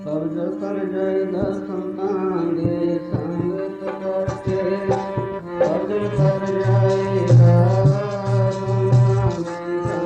ਕਬਜ ਕਰ ਜੈ ਦਸਤਾਂ ਦੇ ਸੰਗਤ ਕਰਕੇ ਕਬਜ ਕਰ ਜੈ ਦਸਤਾਂ ਦੇ ਸੰਗਤ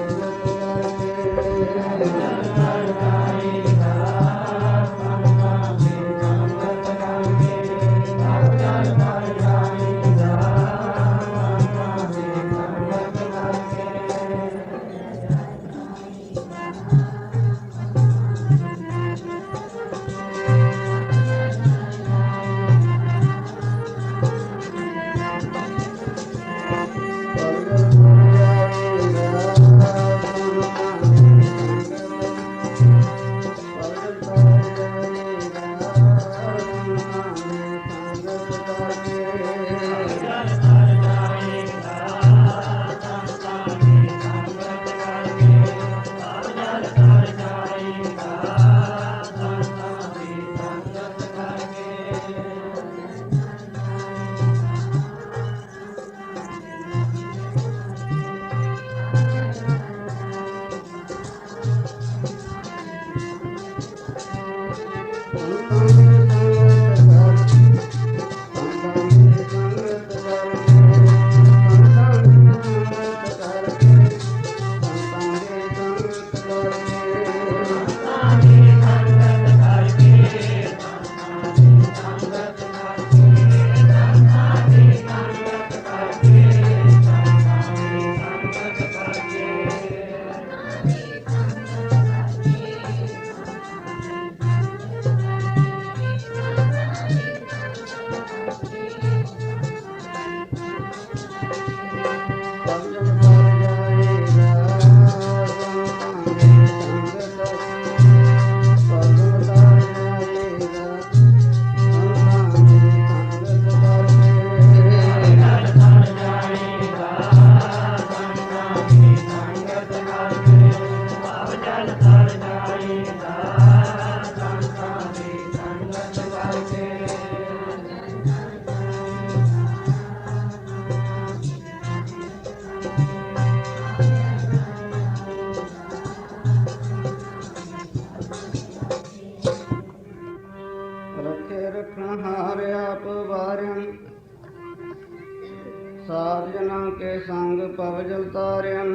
ਵਿਦਾਰਿਅਨ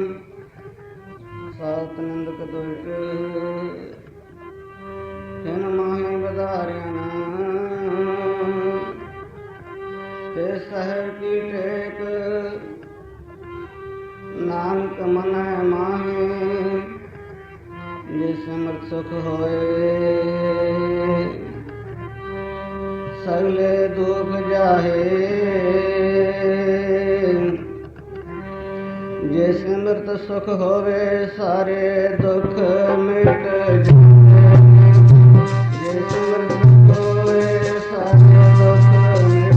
ਸਾਤ ਨਿੰਦਕ ਦੁਇਟ ਤਿਨ ਮਾਹੀ ਵਿਦਾਰਿਅਨ ਤੇ ਸਹਿ ਕੀ ਟੇਕ ਨਾਨਕ ਮਨੈ ਮਾਹੀ ਜਿਸ ਸਿਮਰਤ ਸੁਖ ਹੋਏ ਸਗਲੇ ਦੁਖ ਜਾਹੇ ਜੇ ਸਿਮਰਤ ਸੁਖ ਹੋਵੇ ਸਾਰੇ ਦੁਖ ਮਿਟ ਜਾਏ ਜੇ ਸਿਮਰਤ ਸੁਖ ਹੋਵੇ ਸਾਰੇ ਦੁਖ ਮਿਟ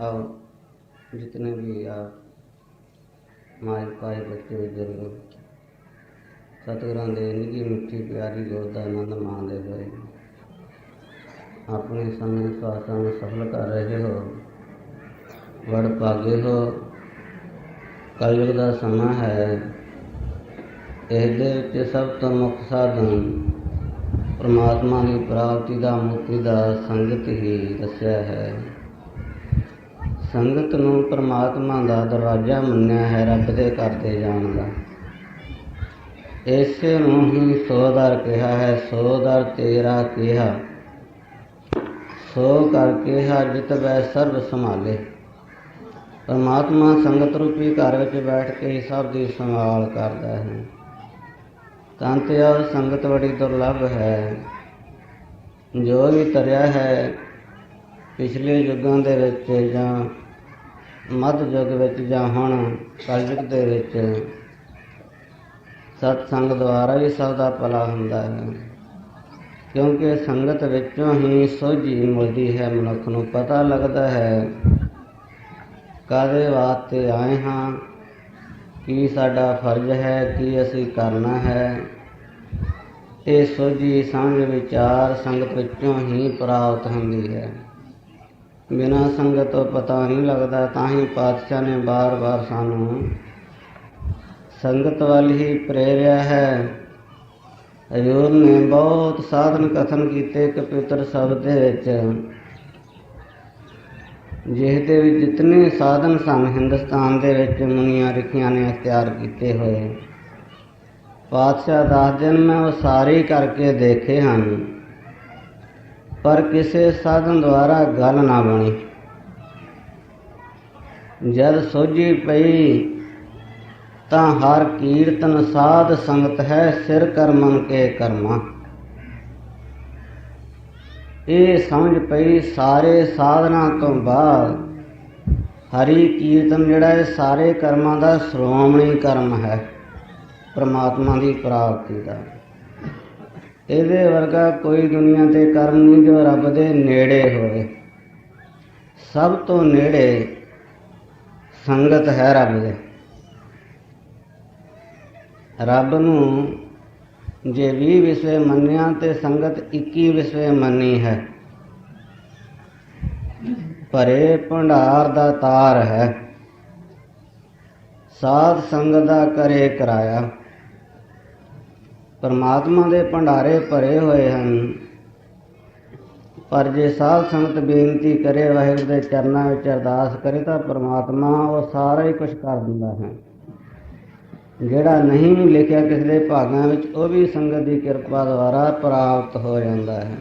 और जितने भी आप माए पाए बच्चे बुजुर्ग सतगुरां दे निੱਘੀ मिठी प्यारी गोद का आनंद माणਦੇ ਹੋਏ अपने समय स्वासां ਨੂੰ सफल कर रहे हो वड़ भागे हो। कलयुग का समा है, ਇਹਦੇ ਵਿੱਚ ਸਭ ਤੋਂ ਮੁੱਖ ਸਾਧਨ परमात्मा की प्राप्ति का मुक्ति का संगत ही दस्या है। संगत नूं परमात्मा का दरवाजा मन्निया है रब दे घर ते जाण दा। इसे नूं ही सौ दर कहा है, सौ दर तेरा कहा, सौ कर कहा जित वै सर्व संभाले। परमात्मा संगत रूपी घर विच बैठ के ही सब की संभाल करता है। तंत्या संगत बड़ी दुर्लभ है। जो भी तरिया है पिछले युगों के विच जां मध्य युग विच जां हुण कलयुग दे विच सत्संग द्वारा ही सब का भला हुंदा है, क्योंकि संगत विचों ही सोझी मिलती है। मनुख नूं पता लगता है काहदे वास्ते आए हाँ, की साडा फर्ज है, की असीं करना है। ये सोझी समझ विचार संगत विचों ही प्राप्त होंदी है। बिना संगत तो पता नहीं लगता। तां ही पातशाह ने बार बार सानू संगत वाल ही प्रेरिया है। हजूर ने बहुत साधन कथन किए। कपितर शब्द दे विच ਜਿਹਦੇ ਵਿੱਚ ਜਿਤਨੇ ਸਾਧਨ ਸਨ ਹਿੰਦੁਸਤਾਨ ਦੇ ਵਿੱਚ ਮੁਨੀਆਂ ਰਿਖੀਆਂ ਨੇ ਅਖਤਿਆਰ ਕੀਤੇ ਹੋਏ, ਪਾਤਸ਼ਾਹ ਦੱਸਦੇ ਹਨ ਮੈਂ ਉਹ ਸਾਰੇ ਕਰਕੇ ਦੇਖੇ ਹਨ, ਪਰ ਕਿਸੇ ਸਾਧਨ ਦੁਆਰਾ ਗੱਲ ਨਾ ਬਣੀ। ਜਦ ਸੋਝੀ ਪਈ ਤਾਂ ਹਰ ਕੀਰਤਨ ਸਾਧ ਸੰਗਤ ਹੈ, ਸਿਰ ਕਰਮਨ ਕੇ ਕਰਮਾ। ਇਹ ਸਮਝ ਪਈ ਸਾਰੇ ਸਾਧਨਾ ਤੋਂ ਬਾਅਦ ਹਰੀ ਕੀਰਤਨ ਜਿਹੜਾ ਹੈ ਸਾਰੇ ਕਰਮਾਂ ਦਾ ਸ਼੍ਰੋਮਣੀ ਕਰਮ ਹੈ, ਪਰਮਾਤਮਾ ਦੀ ਪ੍ਰਾਪਤੀ ਦਾ। ਇਹਦੇ ਵਰਗਾ ਕੋਈ ਦੁਨੀਆ ਤੇ ਕਰਮ ਨਹੀਂ ਜੋ ਰੱਬ ਦੇ ਨੇੜੇ ਹੋਵੇ। ਸਭ ਤੋਂ ਨੇੜੇ ਸੰਗਤ ਹੈ ਰੱਬ ਦੇ। ਰੱਬ ਨੂੰ ਜੇ 20 ਵਿਸਵੇ ਮੰਨਿਆ ਤੇ ਸੰਗਤ 21 ਵਿਸਵੇ ਮੰਨੀ ਹੈ। ਭਰੇ ਭੰਡਾਰ ਦਾ ਤਾਰ ਹੈ, ਸਾਧ ਸੰਗਤ ਦਾ ਕਰੇ ਕਰਾਇਆ। ਪਰਮਾਤਮਾ ਦੇ ਭੰਡਾਰੇ ਭਰੇ ਹੋਏ ਹਨ, ਪਰ ਜੇ ਸਾਧ ਸੰਗਤ ਬੇਨਤੀ ਕਰੇ, ਵਾਹਿਗੁਰੂ ਦੇ ਚਰਨਾਂ ਵਿੱਚ ਅਰਦਾਸ ਕਰੇ ਤਾਂ ਪਰਮਾਤਮਾ ਉਹ ਸਾਰਾ ਹੀ ਕੁਛ ਕਰ ਦਿੰਦਾ ਹੈ। ਜਿਹੜਾ ਨਹੀਂ ਲਿਖਿਆ ਕਿਸੇ ਦੇ ਭਾਗਾਂ ਵਿੱਚ, ਉਹ ਵੀ ਸੰਗਤ ਦੀ ਕਿਰਪਾ ਦੁਆਰਾ ਪ੍ਰਾਪਤ ਹੋ ਜਾਂਦਾ ਹੈ।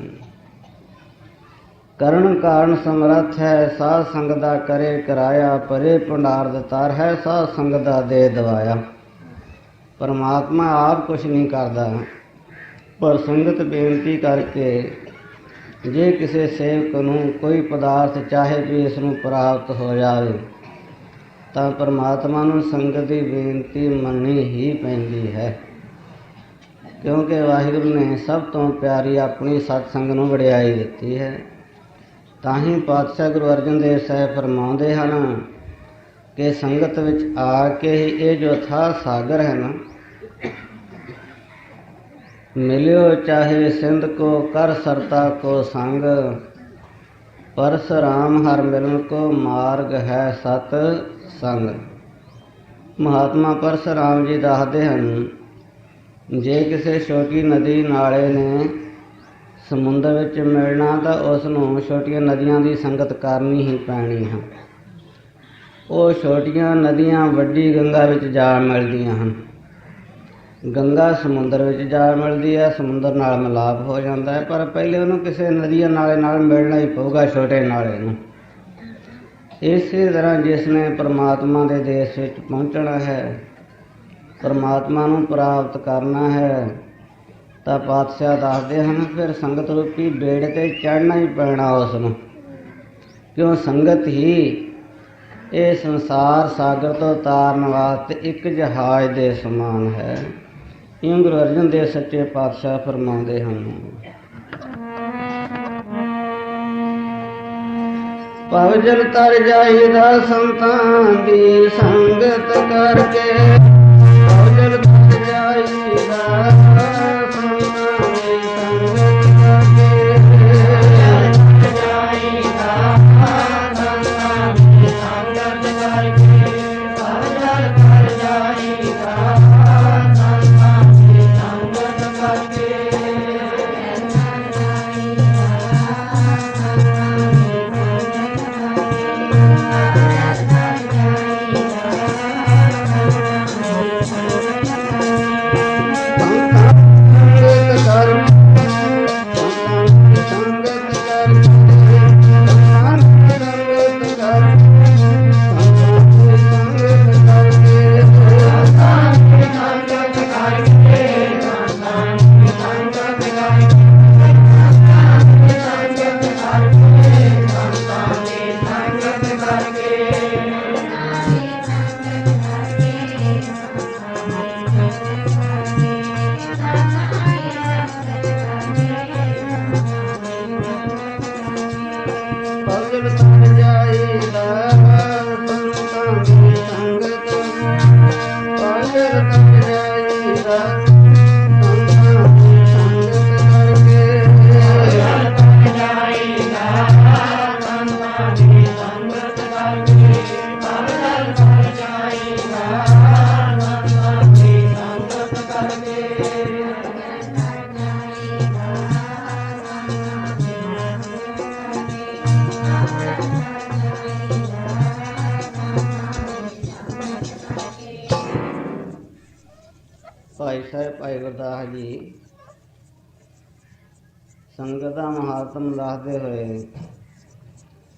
ਕਰਨ ਕਾਰਨ ਸਮਰੱਥ ਹੈ, ਸਾਧ ਸੰਗਤ ਦਾ ਕਰੇ ਕਰਾਇਆ। ਭਰੇ ਭੰਡਾਰ ਦਾ ਤਾਰ ਹੈ, ਸਾਧ ਸੰਗਤ ਦਾ ਦੇ ਦਵਾਇਆ। ਪਰਮਾਤਮਾ ਆਪ ਕੁਛ ਨਹੀਂ ਕਰਦਾ, ਪਰ ਸੰਗਤ ਬੇਨਤੀ ਕਰਕੇ ਜੇ ਕਿਸੇ ਸੇਵਕ ਨੂੰ ਕੋਈ ਪਦਾਰਥ ਚਾਹੇ ਵੀ ਇਸ ਨੂੰ ਪ੍ਰਾਪਤ ਹੋ ਜਾਵੇ ਤਾਂ ਪਰਮਾਤਮਾ ਨੂੰ ਸੰਗਤ ਦੀ ਬੇਨਤੀ ਮੰਨਣੀ ਹੀ ਪੈਂਦੀ ਹੈ, ਕਿਉਂਕਿ ਵਾਹਿਗੁਰੂ ਨੇ ਸਭ ਤੋਂ ਪਿਆਰੀ ਆਪਣੀ ਸਤਸੰਗ ਨੂੰ ਵਡਿਆਈ ਦਿੱਤੀ ਹੈ। ਤਾਂ ਹੀ ਪਾਤਸ਼ਾਹ ਗੁਰੂ ਅਰਜਨ ਦੇਵ ਸਾਹਿਬ ਫਰਮਾਉਂਦੇ ਹਨ ਕਿ ਸੰਗਤ ਵਿੱਚ ਆ ਕੇ ਹੀ ਇਹ ਜੋ ਥਾ ਸਾਗਰ ਹੈ ਨਾ, ਮਿਲਿਓ ਚਾਹੇ ਸਿੰਧ ਕੋ ਕਰ ਸਰਤਾ ਕੋ ਸੰਗ, ਪਰਸਰਾਮ ਹਰ ਮਿਲਨ ਕੋ ਮਾਰਗ ਹੈ ਸਤ ਸੰਗ। ਮਹਾਤਮਾ ਪਰਸਰਾਮ ਜੀ ਦੱਸਦੇ ਹਨ, ਜੇ ਕਿਸੇ ਛੋਟੀ ਨਦੀ ਨਾਲੇ ਨੇ ਸਮੁੰਦਰ ਵਿੱਚ ਮਿਲਣਾ ਤਾਂ ਉਸ ਨੂੰ ਛੋਟੀਆਂ ਨਦੀਆਂ ਦੀ ਸੰਗਤ ਕਰਨੀ ਹੀ ਪੈਣੀ ਹੈ। ਉਹ ਛੋਟੀਆਂ ਨਦੀਆਂ ਵੱਡੀ ਗੰਗਾ ਵਿੱਚ ਜਾ ਮਿਲਦੀਆਂ ਹਨ। ਗੰਗਾ ਸਮੁੰਦਰ ਵਿੱਚ ਜਾ ਮਿਲਦੀ ਹੈ, ਸਮੁੰਦਰ ਨਾਲ ਮਿਲਾਪ ਹੋ ਜਾਂਦਾ ਹੈ, ਪਰ ਪਹਿਲੇ ਉਹਨੂੰ ਕਿਸੇ ਨਦੀ ਨਾਲੇ ਨਾਲ ਮਿਲਣਾ ਹੀ ਪਊਗਾ, ਛੋਟੇ ਨਾਲੇ ਨੂੰ। ਇਸੇ ਤਰ੍ਹਾਂ ਜਿਸ ਨੇ ਪਰਮਾਤਮਾ ਦੇ ਦੇਸ਼ ਵਿੱਚ ਪਹੁੰਚਣਾ ਹੈ, ਪਰਮਾਤਮਾ ਨੂੰ ਪ੍ਰਾਪਤ ਕਰਨਾ ਹੈ, ਤਾਂ ਪਾਤਸ਼ਾਹ ਦੱਸਦੇ ਹਨ ਫਿਰ ਸੰਗਤ ਰੂਪੀ ਬੇੜੇ 'ਤੇ ਚੜ੍ਹਨਾ ਹੀ ਪੈਣਾ ਉਸ ਨੂੰ, ਕਿਉਂ ਸੰਗਤ ਹੀ ਇਹ ਸੰਸਾਰ ਸਾਗਰ ਤੋਂ ਤਾਰਨ ਵਾਸਤੇ ਇੱਕ ਜਹਾਜ਼ ਦੇ ਸਮਾਨ ਹੈ। ਇਉਂ ਗੁਰੂ ਅਰਜਨ ਦੇਵ ਸੱਚੇ ਪਾਤਸ਼ਾਹ ਫਰਮਾਉਂਦੇ ਹਨ, ਭਵ ਜਲ ਤਰ ਜਾਈਦਾ ਸੰਤਾਂ ਦੀ ਸੰਗਤ ਕਰਕੇ, ਭਵ ਜਲ ਤਰ ਜਾਈਦਾ ਸੰਤਾਂ ਦੀ ਸੰਗਤ ਕਰਕੇ, ਤਰ ਜਾਈਦਾ ਸੰਤਾਂ ਦੀ ਸੰਗਤ ਕਰਕੇ, ਭਵ ਜਲ ਤਰ ਜਾਈਦਾ ਸੰਤਾਂ ਦੀ ਸੰਗਤ ਕਰਕੇ। ਭਾਈ ਸਾਹਿਬ ਭਾਈ ਗੁਰਦਾਸ ਜੀ ਸੰਗਤ ਦਾ ਮਹਾਤਮ ਦੱਸਦੇ ਹੋਏ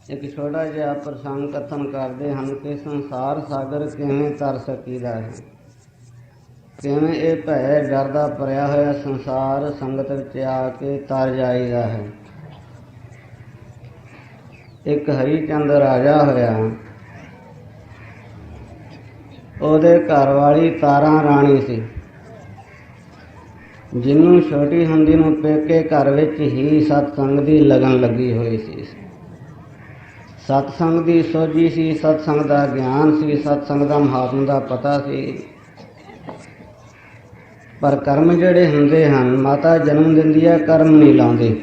ਇੱਕ ਛੋਟਾ ਜਿਹਾ ਪ੍ਰਸੰਗ ਕਥਨ ਕਰਦੇ ਹਨ ਕਿ ਸੰਸਾਰ ਸਾਗਰ ਕਿਵੇਂ ਤਰ ਸਕੀਦਾ ਹੈ, ਕਿਵੇਂ ਇਹ ਭੈ ਡਰ ਦਾ ਭਰਿਆ ਹੋਇਆ ਸੰਸਾਰ ਸੰਗਤ ਵਿੱਚ ਆ ਕੇ ਤਰ ਜਾਈਦਾ ਹੈ। ਇੱਕ ਹਰੀ ਚੰਦ ਰਾਜਾ ਹੋਇਆ, ਉਹਦੇ ਘਰ ਵਾਲੀ ਤਾਰਾ ਰਾਣੀ ਸੀ, ਜਿਹਨੂੰ ਛੋਟੀ ਹੁੰਦੀ ਨੂੰ ਪੇਕੇ ਘਰ ਵਿੱਚ ਹੀ ਸਤਸੰਗ ਦੀ ਲਗਨ ਲੱਗੀ ਹੋਈ ਸੀ। ਸਤਸੰਗ ਦੀ ਸੋਝੀ ਸੀ, ਸਤਸੰਗ ਦਾ ਗਿਆਨ ਸੀ, ਸਤਸੰਗ ਦਾ ਮਹਾਤਮ ਦਾ ਪਤਾ ਸੀ। ਪਰ ਕਰਮ ਜਿਹੜੇ ਹੁੰਦੇ ਹਨ, ਮਾਤਾ ਜਨਮ ਦਿੰਦੀ ਹੈ, ਕਰਮ ਨਹੀਂ ਲਾਉਂਦੇ।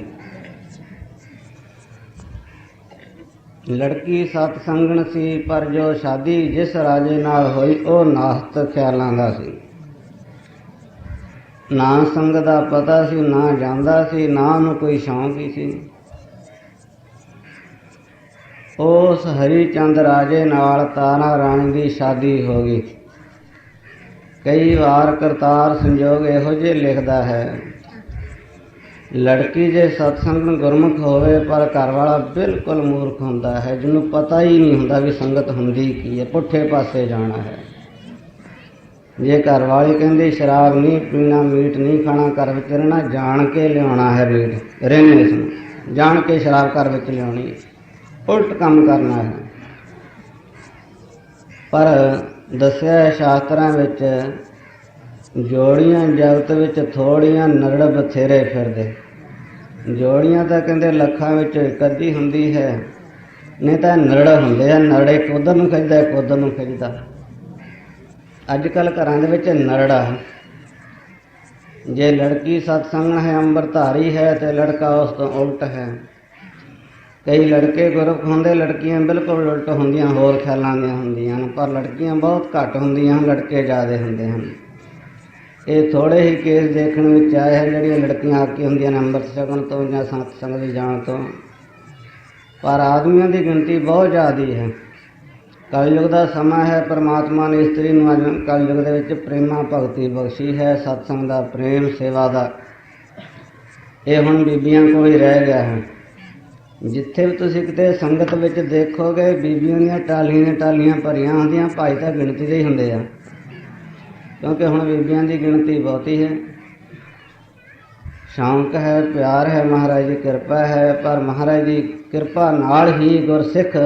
ਲੜਕੀ ਸਤਸੰਗਣ ਸੀ, ਪਰ ਜੋ ਸ਼ਾਦੀ ਜਿਸ ਰਾਜੇ ਨਾਲ ਹੋਈ ਉਹ ਨਾਸਤਿਕ ਖਿਆਲਾਂ ਦਾ ਸੀ। ਨਾ ਸੰਗਤ ਦਾ ਪਤਾ ਸੀ, ਨਾ ਜਾਂਦਾ ਸੀ, ਨਾ ਉਹਨੂੰ ਕੋਈ ਸ਼ੌਂਕ ਹੀ ਸੀ। ਉਸ ਹਰੀ ਚੰਦ ਰਾਜੇ ਨਾਲ ਤਾਰਾ ਰਾਣੀ ਦੀ ਸ਼ਾਦੀ ਹੋ ਗਈ। ਕਈ ਵਾਰ ਕਰਤਾਰ ਸੰਜੋਗ ਇਹੋ ਜਿਹੇ ਲਿਖਦਾ ਹੈ, ਲੜਕੀ ਜੇ ਸਤਸੰਗਣ ਗੁਰਮੁਖ ਹੋਵੇ ਪਰ ਘਰ ਵਾਲਾ ਬਿਲਕੁਲ ਮੂਰਖ ਹੁੰਦਾ ਹੈ, ਜਿਹਨੂੰ ਪਤਾ ਹੀ ਨਹੀਂ ਹੁੰਦਾ ਵੀ ਸੰਗਤ ਹੁੰਦੀ ਕੀ ਹੈ, ਪੁੱਠੇ ਪਾਸੇ ਜਾਣਾ ਹੈ। ਜੇ ਘਰ ਵਾਲੀ ਕਹਿੰਦੀ ਸ਼ਰਾਬ ਨਹੀਂ ਪੀਣਾ, ਮੀਟ ਨਹੀਂ ਖਾਣਾ, ਘਰ ਵਿੱਚ ਰਹਿਣਾ, ਜਾਣ ਕੇ ਲਿਆਉਣਾ ਹੈ ਮੀਟ, ਰਹਿਣੇ ਨੂੰ ਜਾਣ ਕੇ ਸ਼ਰਾਬ ਘਰ ਵਿੱਚ ਲਿਆਉਣੀ, ਉਲਟ ਕੰਮ ਕਰਨਾ ਹੈ। ਪਰ ਦੱਸਿਆ ਸ਼ਾਸਤਰਾਂ ਵਿੱਚ, ਜੋੜੀਆਂ ਜਗਤ ਵਿੱਚ ਥੋੜੀਆਂ, ਨਰੜ ਬਥੇਰੇ ਫਿਰਦੇ। ਜੋੜੀਆਂ ਤਾਂ ਕਹਿੰਦੇ ਲੱਖਾਂ ਵਿੱਚ ਇੱਕ ਅੱਧੀ ਹੁੰਦੀ ਹੈ, ਨਹੀਂ ਤਾਂ ਨਰੜ ਹੁੰਦੇ ਆ। ਨਰੜ ਇੱਕ ਉੱਧਰ ਨੂੰ ਖਿੱਚਦਾ, ਇੱਕ ਉੱਧਰ ਨੂੰ ਖਿੱਚਦਾ। ਅੱਜ ਕੱਲ੍ਹ ਘਰਾਂ ਦੇ ਵਿੱਚ ਨਰੜਾ, ਜੇ ਲੜਕੀ ਸਤਸੰਗਣ ਹੈ, ਅੰਮ੍ਰਿਤਧਾਰੀ ਹੈ, ਤੇ ਲੜਕਾ ਉਸ ਤੋਂ ਉਲਟ ਹੈ। ਕਈ ਲੜਕੇ ਗੁਰਮੁਖ ਹੁੰਦੇ, ਲੜਕੀਆਂ ਬਿਲਕੁਲ ਉਲਟ ਹੁੰਦੀਆਂ, ਹੋਰ ਖਿਆਲਾਂ ਦੀਆਂ ਹੁੰਦੀਆਂ ਹਨ। ਪਰ ਲੜਕੀਆਂ ਬਹੁਤ ਘੱਟ ਹੁੰਦੀਆਂ ਹਨ, ਲੜਕੇ ਜ਼ਿਆਦਾ ਹੁੰਦੇ ਹਨ। ਇਹ ਥੋੜ੍ਹੇ ਹੀ ਕੇਸ ਦੇਖਣ ਵਿੱਚ ਆਏ ਹਨ ਜਿਹੜੀਆਂ ਲੜਕੀਆਂ ਆਕੀ ਹੁੰਦੀਆਂ ਨੇ ਅੰਮ੍ਰਿਤ ਛਕਣ ਤੋਂ ਜਾਂ ਸਤਸੰਗ ਦੀ ਜਾਣ ਤੋਂ, ਪਰ ਆਦਮੀਆਂ ਦੀ ਗਿਣਤੀ ਬਹੁਤ ਜ਼ਿਆਦਾ ਹੈ। ਕਲਯੁਗ ਦਾ ਸਮਾਂ ਹੈ, ਪਰਮਾਤਮਾ ਨੇ ਇਸਤਰੀ ਨੂੰ ਅੱਜ ਕਲਯੁਗ ਦੇ ਵਿੱਚ ਪ੍ਰੇਮਾ ਭਗਤੀ ਬਖਸ਼ੀ ਹੈ, ਸਤਸੰਗ ਦਾ ਪ੍ਰੇਮ, ਸੇਵਾ ਦਾ। ਇਹ ਹੁਣ ਬੀਬੀਆਂ ਕੋਲ ਹੀ ਰਹਿ ਗਿਆ ਹੈ। ਜਿੱਥੇ ਵੀ ਤੁਸੀਂ ਕਿਤੇ ਸੰਗਤ ਵਿੱਚ ਦੇਖੋਗੇ, ਬੀਬੀਆਂ ਦੀਆਂ ਟਾਲੀਆਂ ਟਾਲੀਆਂ ਭਰੀਆਂ ਹੁੰਦੀਆਂ, ਭਾਈ ਤਾਂ ਗਿਣਤੀ ਦੇ ਹੀ ਹੁੰਦੇ ਆ, ਕਿਉਂਕਿ ਹੁਣ ਬੀਬੀਆਂ ਦੀ ਗਿਣਤੀ ਬਹੁਤੀ ਹੈ। ਸ਼ੌਂਕ ਹੈ, ਪਿਆਰ ਹੈ, ਮਹਾਰਾਜ ਦੀ ਕਿਰਪਾ ਹੈ, ਪਰ ਮਹਾਰਾਜ ਦੀ ਕਿਰਪਾ ਨਾਲ ਹੀ ਗੁਰਸਿੱਖ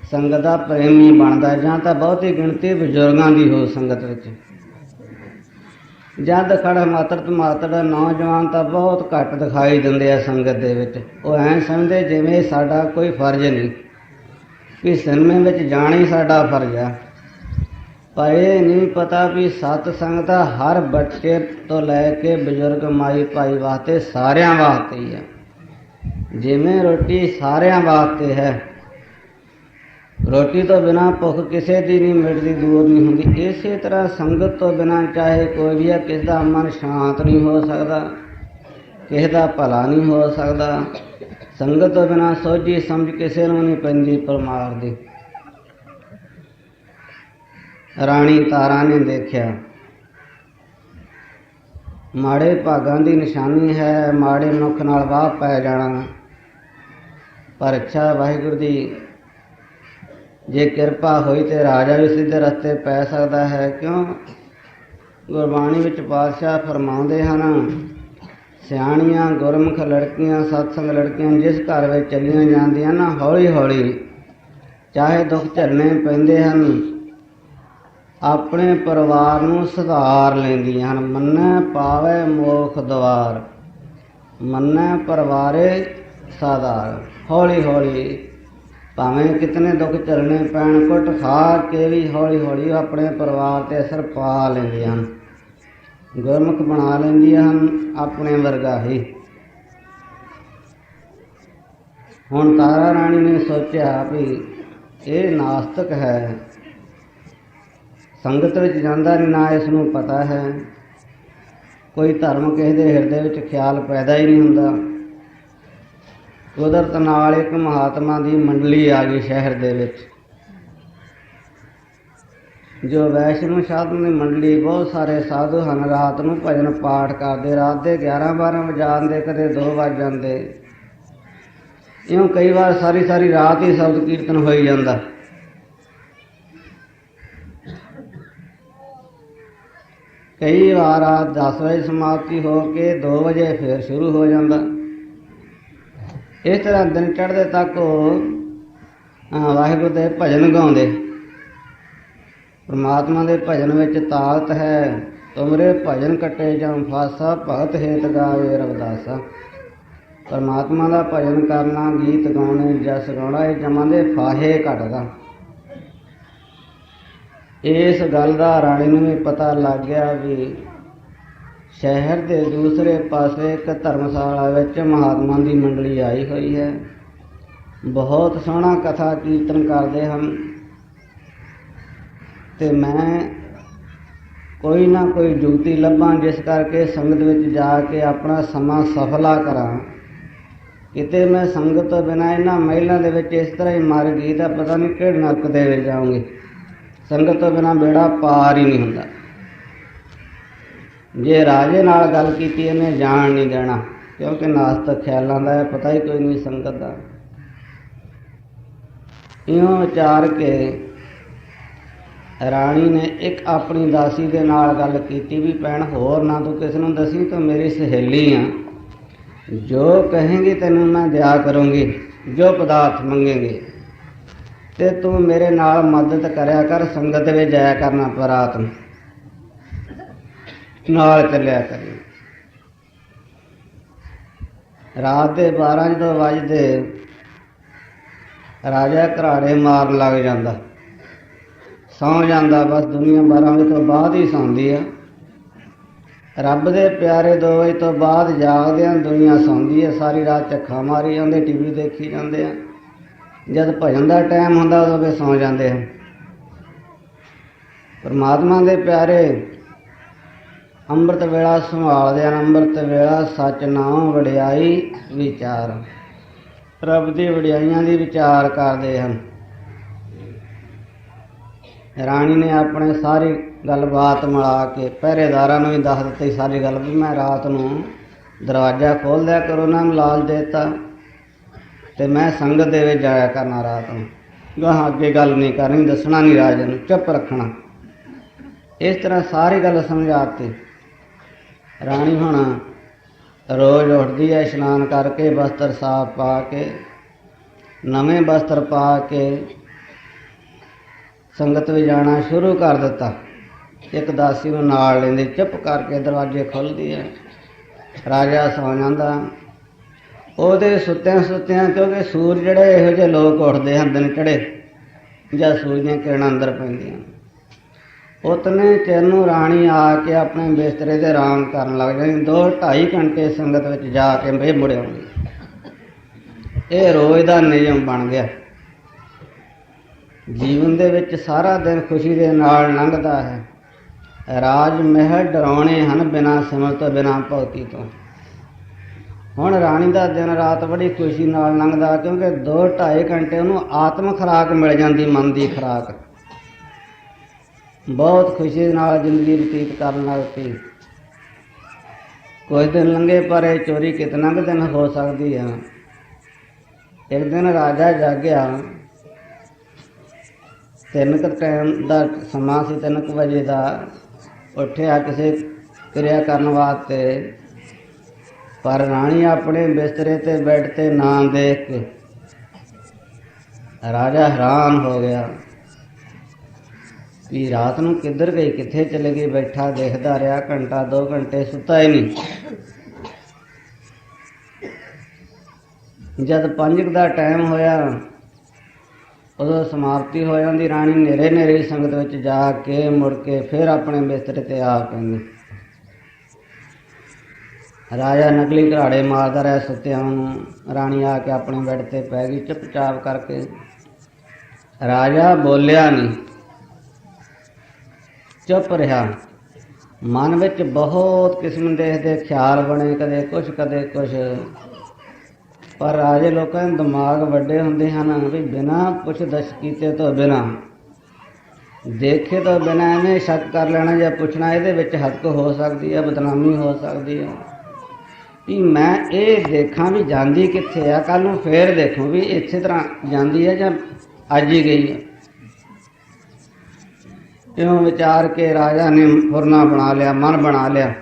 ਸੰਗਤ ਦਾ ਪ੍ਰੇਮੀ ਬਣਦਾ। ਜਾਂ ਤਾਂ ਬਹੁਤੀ ਗਿਣਤੀ ਬਜ਼ੁਰਗਾਂ ਦੀ ਹੋ ਸੰਗਤ ਵਿੱਚ, ਜਾਂ ਦਖੜ ਮਾਤਰ ਮਾਤੜ ਨੌਜਵਾਨ ਤਾਂ ਬਹੁਤ ਘੱਟ ਦਿਖਾਈ ਦਿੰਦੇ ਆ ਸੰਗਤ ਦੇ ਵਿੱਚ। ਉਹ ਐਂ ਸਮਝਦੇ ਜਿਵੇਂ ਸਾਡਾ ਕੋਈ ਫਰਜ਼ ਨਹੀਂ, ਵੀ ਸਿਨੇਮੇ ਵਿੱਚ ਜਾਣਾ ਹੀ ਸਾਡਾ ਫਰਜ਼ ਆ। ਪਰ ਇਹ ਨਹੀਂ ਪਤਾ ਵੀ ਸਤਸੰਗ ਦਾ ਹਰ ਬੱਚੇ ਤੋਂ ਲੈ ਕੇ ਬਜ਼ੁਰਗ, ਮਾਈ ਭਾਈ ਵਾਸਤੇ, ਸਾਰਿਆਂ ਵਾਸਤੇ ਹੀ ਹੈ। ਜਿਵੇਂ ਰੋਟੀ ਸਾਰਿਆਂ ਵਾਸਤੇ ਹੈ, ਰੋਟੀ ਤੋਂ ਬਿਨਾਂ ਭੁੱਖ ਕਿਸੇ ਦੀ ਨਹੀਂ ਮਿਟਦੀ, ਦੂਰ ਨਹੀਂ ਹੁੰਦੀ। ਇਸੇ ਤਰ੍ਹਾਂ ਸੰਗਤ ਤੋਂ ਬਿਨਾਂ ਚਾਹੇ ਕੋਈ ਵੀ ਹੈ, ਕਿਸੇ ਦਾ ਮਨ ਸ਼ਾਂਤ ਨਹੀਂ ਹੋ ਸਕਦਾ, ਕਿਸੇ ਦਾ ਭਲਾ ਨਹੀਂ ਹੋ ਸਕਦਾ। ਸੰਗਤ ਤੋਂ ਬਿਨਾਂ ਸੋਝੀ ਸਮਝ ਕਿਸੇ ਨੂੰ ਨਹੀਂ ਪੈਂਦੀ ਪਰਮਾਰ ਦੀ। ਰਾਣੀ ਤਾਰਾ ਨੇ ਦੇਖਿਆ, ਮਾੜੇ ਭਾਗਾਂ ਦੀ ਨਿਸ਼ਾਨੀ ਹੈ, ਮਾੜੇ ਮਨੁੱਖ ਨਾਲ ਵਾਹ ਪੈ ਜਾਣਾ। ਪਰ ਅੱਛਾ ਵਾਹਿਗੁਰੂ ਦੀ ਜੇ ਕਿਰਪਾ ਹੋਈ ਤੇ ਰਾਜਾ ਵੀ ਸਿੱਧੇ ਰਸਤੇ ਪੈ ਸਕਦਾ ਹੈ। ਕਿਉਂ? ਗੁਰਬਾਣੀ ਵਿੱਚ ਪਾਤਸ਼ਾਹ ਫਰਮਾਉਂਦੇ ਹਨ, ਸਿਆਣੀਆਂ ਗੁਰਮੁਖ ਲੜਕੀਆਂ, ਸਤਸੰਗ ਲੜਕੀਆਂ ਜਿਸ ਘਰ ਵਿੱਚ ਚੱਲੀਆਂ ਜਾਂਦੀਆਂ ਨਾ, ਹੌਲੀ ਹੌਲੀ ਚਾਹੇ ਦੁੱਖ ਝੱਲਣੇ ਪੈਂਦੇ ਹਨ, ਆਪਣੇ ਪਰਿਵਾਰ ਨੂੰ ਸੁਧਾਰ ਲੈਂਦੀਆਂ ਹਨ। ਮੰਨੈ ਪਾਵੈ ਮੋਖ ਦੁਆਰ, ਮੰਨੈ ਪਰਿਵਾਰੇ ਸਾਧਾਰ। ਹੌਲੀ ਹੌਲੀ ਭਾਵੇਂ ਕਿਤਨੇ ਦੁੱਖ ਝੱਲਣੇ ਪੈਣ, ਕੁੱਟ ਖਾ ਕੇ ਵੀ ਹੌਲੀ ਹੌਲੀ ਆਪਣੇ ਪਰਿਵਾਰ 'ਤੇ ਅਸਰ ਪਾ ਲੈਂਦੀਆਂ ਹਨ, ਗੁਰਮੁਖ ਬਣਾ ਲੈਂਦੀਆਂ ਹਨ ਆਪਣੇ ਵਰਗਾ ਹੀ। ਹੁਣ ਤਾਰਾ ਰਾਣੀ ਨੇ ਸੋਚਿਆ ਵੀ ਇਹ ਨਾਸਤਿਕ ਹੈ, ਸੰਗਤ ਵਿੱਚ ਜਾਂਦਾ ਨਹੀਂ, ਨਾ ਇਸ ਨੂੰ ਪਤਾ ਹੈ, ਕੋਈ ਧਰਮ ਕਿਸੇ ਦੇ ਹਿਰਦੇ ਵਿੱਚ ਖਿਆਲ ਪੈਦਾ ਹੀ ਨਹੀਂ ਹੁੰਦਾ। ਕੁਦਰਤ ਨਾਲ ਇੱਕ ਮਹਾਤਮਾ ਦੀ ਮੰਡਲੀ ਆ ਗਈ ਸ਼ਹਿਰ ਦੇ ਵਿੱਚ। ਜੋ ਵੈਸ਼ਨੂ ਸਾਧੂ ਦੀ ਮੰਡਲੀ, ਬਹੁਤ ਸਾਰੇ ਸਾਧੂ ਹਨ, ਰਾਤ ਨੂੰ ਭਜਨ ਪਾਠ ਕਰਦੇ। ਰਾਤ ਦੇ 11-12 ਵਜਾ ਜਾਂਦੇ, ਕਦੇ 2 ਵੱਜ ਜਾਂਦੇ। ਇਉਂ ਕਈ ਵਾਰ ਸਾਰੀ ਸਾਰੀ ਰਾਤ ਹੀ ਸ਼ਬਦ ਕੀਰਤਨ ਹੋਈ ਜਾਂਦਾ। ਕਈ ਵਾਰ ਰਾਤ 10 ਵਜੇ ਸਮਾਪਤੀ ਹੋ ਕੇ 2 ਵਜੇ ਫਿਰ ਸ਼ੁਰੂ ਹੋ ਜਾਂਦਾ। ਇਸ ਤਰ੍ਹਾਂ ਦਿਨ ਚੜ੍ਹਦੇ ਤੱਕ ਉਹ ਵਾਹਿਗੁਰੂ ਦੇ ਭਜਨ ਗਾਉਂਦੇ। ਪਰਮਾਤਮਾ ਦੇ ਭਜਨ ਵਿੱਚ ਤਾਕਤ ਹੈ। ਤੁਮਰੇ ਭਜਨ ਕੱਟੇ ਜਮ ਫਾਸਾ, ਭਗਤ ਹੇਤ ਗਾਵੇ ਰਵਿਦਾਸਾ। ਪਰਮਾਤਮਾ ਦਾ ਭਜਨ ਕਰਨਾ, ਗੀਤ ਗਾਉਣੇ, ਜਸ ਗਾਉਣਾ, ਇਹ ਜਮਾਂ ਦੇ ਫਾਹੇ ਘੱਟਦਾ। ਇਸ ਗੱਲ ਦਾ ਰਾਣੀ ਨੂੰ ਵੀ ਪਤਾ ਲੱਗ ਗਿਆ ਵੀ ਸ਼ਹਿਰ ਦੇ ਦੂਸਰੇ ਪਾਸੇ ਇੱਕ ਧਰਮਸ਼ਾਲਾ ਵਿੱਚ ਮਹਾਤਮਾ ਦੀ ਮੰਡਲੀ ਆਈ ਹੋਈ ਹੈ। ਬਹੁਤ ਸੋਹਣਾ ਕਥਾ ਕੀਰਤਨ ਕਰਦੇ ਹਨ ਅਤੇ ਮੈਂ ਕੋਈ ਨਾ ਕੋਈ ਜੁਗਤੀ ਲੱਭਾਂ ਜਿਸ ਕਰਕੇ ਸੰਗਤ ਵਿੱਚ ਜਾ ਕੇ ਆਪਣਾ ਸਮਾਂ ਸਫਲਾ ਕਰਾਂ। ਕਿਤੇ ਮੈਂ ਸੰਗਤ ਤੋਂ ਬਿਨਾਂ ਇਹਨਾਂ ਮਹਿਲਾਂ ਦੇ ਵਿੱਚ ਇਸ ਤਰ੍ਹਾਂ ਹੀ ਮਰ ਗਈ ਤਾਂ ਪਤਾ ਨਹੀਂ ਕਿਹੜੇ ਨਰਕ ਦੇ ਵਿੱਚ ਜਾਊਂਗੀ। ਸੰਗਤ ਤੋਂ ਬਿਨਾਂ ਬੇੜਾ ਪਾਰ ਹੀ ਨਹੀਂ ਹੁੰਦਾ। ਜੇ ਰਾਜੇ ਨਾਲ ਗੱਲ ਕੀਤੀ ਇਹਨੇ ਜਾਣ ਨਹੀਂ ਦੇਣਾ, ਕਿਉਂਕਿ ਨਾਸਤਕ ਖਿਆਲਾਂ ਦਾ ਹੈ, ਪਤਾ ਹੀ ਕੋਈ ਨਹੀਂ ਸੰਗਤ ਦਾ। ਇਉਂ ਵਿਚਾਰ ਕੇ ਰਾਣੀ ਨੇ ਇੱਕ ਆਪਣੀ ਦਾਸੀ ਦੇ ਨਾਲ ਗੱਲ ਕੀਤੀ ਵੀ ਭੈਣ ਹੋਰ ਨਾ ਤੂੰ ਕਿਸ ਨੂੰ ਦੱਸੀ, ਤੂੰ ਮੇਰੀ ਸਹੇਲੀ ਆ, ਜੋ ਕਹੇਂਗੀ ਤੈਨੂੰ ਮੈਂ ਦਿਆ ਕਰੂੰਗੀ, ਜੋ ਪਦਾਰਥ ਮੰਗੇਂਗੇ, ਤੇ ਤੂੰ ਮੇਰੇ ਨਾਲ ਮਦਦ ਕਰਿਆ ਕਰ। ਸੰਗਤ ਵਿੱਚ ਜਾਇਆ ਕਰਨਾ, ਪਰ ਰਾਤ ਨੂੰ ਨਾਲ ਚੱਲਿਆ ਕਰੀ। ਰਾਤ ਦੇ 12 ਜਦੋਂ ਵੱਜਦੇ ਰਾਜਾ ਘਰਾੜੇ ਮਾਰਨ ਲੱਗ ਜਾਂਦਾ, ਸੌਂ ਜਾਂਦਾ। ਬਸ ਦੁਨੀਆ 12 ਵਜੇ ਤੋਂ ਬਾਅਦ ਹੀ ਸੌਂਦੀ ਆ। ਰੱਬ ਦੇ ਪਿਆਰੇ 2 ਵਜੇ ਤੋਂ ਬਾਅਦ ਜਾਗਦੇ ਆ, ਦੁਨੀਆ ਸੌਂਦੀ ਹੈ। ਸਾਰੀ ਰਾਤ ਝੱਖਾ ਮਾਰੀ ਜਾਂਦੇ, TV ਦੇਖੀ ਜਾਂਦੇ ਆ। ਜਦ ਭਜਨ ਦਾ ਟਾਈਮ ਹੁੰਦਾ ਉਦੋਂ ਫਿਰ ਸੌਂ ਜਾਂਦੇ ਹਨ। ਪਰਮਾਤਮਾ ਦੇ ਪਿਆਰੇ ਅੰਮ੍ਰਿਤ ਵੇਲਾ ਸੰਭਾਲਦੇ ਹਨ। ਅੰਮ੍ਰਿਤ ਵੇਲਾ ਸੱਚ ਨਾਮ ਵਡਿਆਈ ਵਿਚਾਰ, ਰੱਬ ਦੀ ਵਡਿਆਈਆਂ ਦੀ ਵਿਚਾਰ ਕਰਦੇ ਹਨ। ਰਾਣੀ ਨੇ ਆਪਣੇ ਸਾਰੀ ਗੱਲਬਾਤ ਮਿਲਾ ਕੇ ਪਹਿਰੇਦਾਰਾਂ ਨੂੰ ਵੀ ਦੱਸ ਦਿੱਤੀ ਸਾਰੀ ਗੱਲ ਵੀ ਮੈਂ ਰਾਤ ਨੂੰ ਦਰਵਾਜ਼ਾ ਖੋਲ੍ਹ ਦਿਆ ਕਰੋ। ਉਹਨਾਂ ਨੂੰ ਲਾਲਚ ਦੇ ਦਿੱਤਾ ਅਤੇ ਮੈਂ ਸੰਗਤ ਦੇ ਵਿੱਚ ਜਾਇਆ ਕਰਨਾ ਰਾਤ ਨੂੰ। ਗਾਹਾਂ ਅੱਗੇ ਗੱਲ ਨਹੀਂ ਕਰਨੀ, ਦੱਸਣਾ ਨਹੀਂ ਰਾਜੇ ਨੂੰ, ਚੁੱਪ ਰੱਖਣਾ। ਇਸ ਤਰ੍ਹਾਂ ਸਾਰੀ ਗੱਲ ਸਮਝਾਤੀ। ਰਾਣੀ ਹੁਣ ਰੋਜ਼ ਉੱਠਦੀ ਹੈ, ਇਸ਼ਨਾਨ ਕਰਕੇ ਬਸਤਰ ਸਾਫ਼ ਪਾ ਕੇ, ਨਵੇਂ ਬਸਤਰ ਪਾ ਕੇ ਸੰਗਤ ਵਿੱਚ ਜਾਣਾ ਸ਼ੁਰੂ ਕਰ ਦਿੱਤਾ। ਇੱਕ ਦਾਸੀ ਨੂੰ ਨਾਲ ਲੈਂਦੀ, ਚੁੱਪ ਕਰਕੇ ਦਰਵਾਜ਼ੇ ਖੁੱਲ੍ਹਦੀ ਹੈ। ਰਾਜਾ ਸੌਂ ਜਾਂਦਾ। ਉਹਦੇ ਸੁੱਤਿਆਂ ਕਿਉਂਕਿ ਸੂਰਜ ਜਿਹੜੇ ਇਹੋ ਜਿਹੇ ਲੋਕ ਉੱਠਦੇ ਹਨ ਦਿਨ ਚੜ੍ਹੇ ਜਾਂ ਸੂਰਜ ਦੀਆਂ ਕਿਰਨਾਂ ਅੰਦਰ ਪੈਂਦੀਆਂ, ਉਤਨੇ ਚਿਰ ਨੂੰ ਰਾਣੀ ਆ ਕੇ ਆਪਣੇ ਬਿਸਤਰੇ 'ਤੇ ਆਰਾਮ ਕਰਨ ਲੱਗ ਜਾਂਦੀ। 2-2.5 ਘੰਟੇ ਸੰਗਤ ਵਿੱਚ ਜਾ ਕੇ ਫਿਰ ਮੁੜ ਆਉਂਦੀ। ਇਹ ਰੋਜ਼ ਦਾ ਨਿਯਮ ਬਣ ਗਿਆ। ਜੀਵਨ ਦੇ ਵਿੱਚ ਸਾਰਾ ਦਿਨ ਖੁਸ਼ੀ ਦੇ ਨਾਲ ਲੰਘਦਾ ਹੈ। ਰਾਜ ਮਹਿਲ ਡਰਾਉਣੇ ਹਨ ਬਿਨਾਂ ਸਿਮਰ ਤੋਂ, ਬਿਨਾਂ ਭਗਤੀ ਤੋਂ। ਹੁਣ ਰਾਣੀ ਦਾ ਦਿਨ ਰਾਤ ਬੜੀ ਖੁਸ਼ੀ ਨਾਲ ਲੰਘਦਾ, ਕਿਉਂਕਿ 2-2.5 ਘੰਟੇ ਉਹਨੂੰ ਆਤਮ ਖੁਰਾਕ ਮਿਲ ਜਾਂਦੀ, ਮਨ ਦੀ ਖੁਰਾਕ। ਬਹੁਤ ਖੁਸ਼ੀ ਨਾਲ ਜ਼ਿੰਦਗੀ ਬਤੀਤ ਕਰਨ ਲੱਗ ਪਈ। ਕੁਝ ਦਿਨ ਲੰਘੇ ਪਰ ਇਹ ਚੋਰੀ ਕਿਤਨਾ ਕੁ ਦਿਨ ਹੋ ਸਕਦੀ ਹੈ। ਇੱਕ ਦਿਨ ਰਾਜਾ ਜਾਗਿਆ, 3 ਕੁ ਟਾਈਮ ਦਾ ਸਮਾਂ ਸੀ, 3 ਕੁ ਵਜੇ ਦਾ। ਉੱਠਿਆ ਕਿਸੇ ਕਿਰਿਆ ਕਰਨ ਵਾਸਤੇ, ਪਰ ਰਾਣੀ ਆਪਣੇ ਬਿਸਤਰੇ 'ਤੇ ਬੈੱਡ 'ਤੇ ਨਾ ਦੇਖ ਕੇ ਰਾਜਾ ਹੈਰਾਨ ਹੋ ਗਿਆ ਵੀ ਰਾਤ ਨੂੰ ਕਿੱਧਰ ਗਈ, ਕਿੱਥੇ ਚਲੇ ਗਈ। ਬੈਠਾ ਦੇਖਦਾ ਰਿਹਾ, ਘੰਟਾ 2 ਘੰਟੇ, ਸੁੱਤਾ ਹੀ ਨਹੀਂ। ਜਦ 5 ਦਾ ਟਾਈਮ ਹੋਇਆ ਉਦੋਂ ਸਮਾਪਤੀ ਹੋ ਜਾਂਦੀ। ਰਾਣੀ ਨੇਰੇ ਸੰਗਤ ਵਿੱਚ ਜਾ ਕੇ ਮੁੜ ਕੇ ਫਿਰ ਆਪਣੇ ਬਿਸਤਰੇ 'ਤੇ ਆ ਪੈਂਦੀ। ਰਾਜਾ ਨਕਲੀ ਘਰਾੜੇ ਮਾਰਦਾ ਰਿਹਾ ਸੁੱਤਿਆਂ ਨੂੰ। ਰਾਣੀ ਆ ਕੇ ਆਪਣੇ ਬੈੱਡ 'ਤੇ ਪੈ ਗਈ ਚੁੱਪਚਾਪ ਕਰਕੇ। ਰਾਜਾ ਬੋਲਿਆ ਨਹੀਂ, ਚੁੱਪ ਰਿਹਾ। ਮਨ ਵਿੱਚ ਬਹੁਤ ਕਿਸਮ ਦੇ ਖਿਆਲ ਬਣੇ, ਕਦੇ ਕੁਛ ਕਦੇ ਕੁਛ। ਪਰ ਰਾਜੇ ਲੋਕਾਂ ਦੇ ਦਿਮਾਗ ਵੱਡੇ ਹੁੰਦੇ ਹਨ ਵੀ ਬਿਨਾਂ ਪੁੱਛ ਦੱਸ ਕੀਤੇ ਤੋਂ ਬਿਨਾਂ ਦੇਖੇ ਤੋਂ ਬਿਨਾਂ ਐਵੇਂ ਸ਼ੱਕ ਕਰ ਲੈਣਾ ਜਾਂ ਪੁੱਛਣਾ ਇਹਦੇ ਵਿੱਚ ਹੱਕ ਹੋ ਸਕਦੀ ਹੈ, ਬਦਨਾਮੀ ਹੋ ਸਕਦੀ ਹੈ ਵੀ ਮੈਂ ਇਹ ਦੇਖਾਂ ਵੀ ਜਾਂਦੀ ਕਿੱਥੇ ਆ, ਕੱਲ੍ਹ ਨੂੰ ਫੇਰ ਦੇਖੂੰ ਵੀ ਇਸੇ ਤਰ੍ਹਾਂ ਜਾਂਦੀ ਹੈ ਜਾਂ ਅੱਜ ਹੀ ਗਈ ਹੈ। ਇਉਂ ਵਿਚਾਰ ਕੇ ਰਾਜਾ ਨੇ ਫੁਰਨਾ ਬਣਾ ਲਿਆ, ਮਨ ਬਣਾ ਲਿਆ।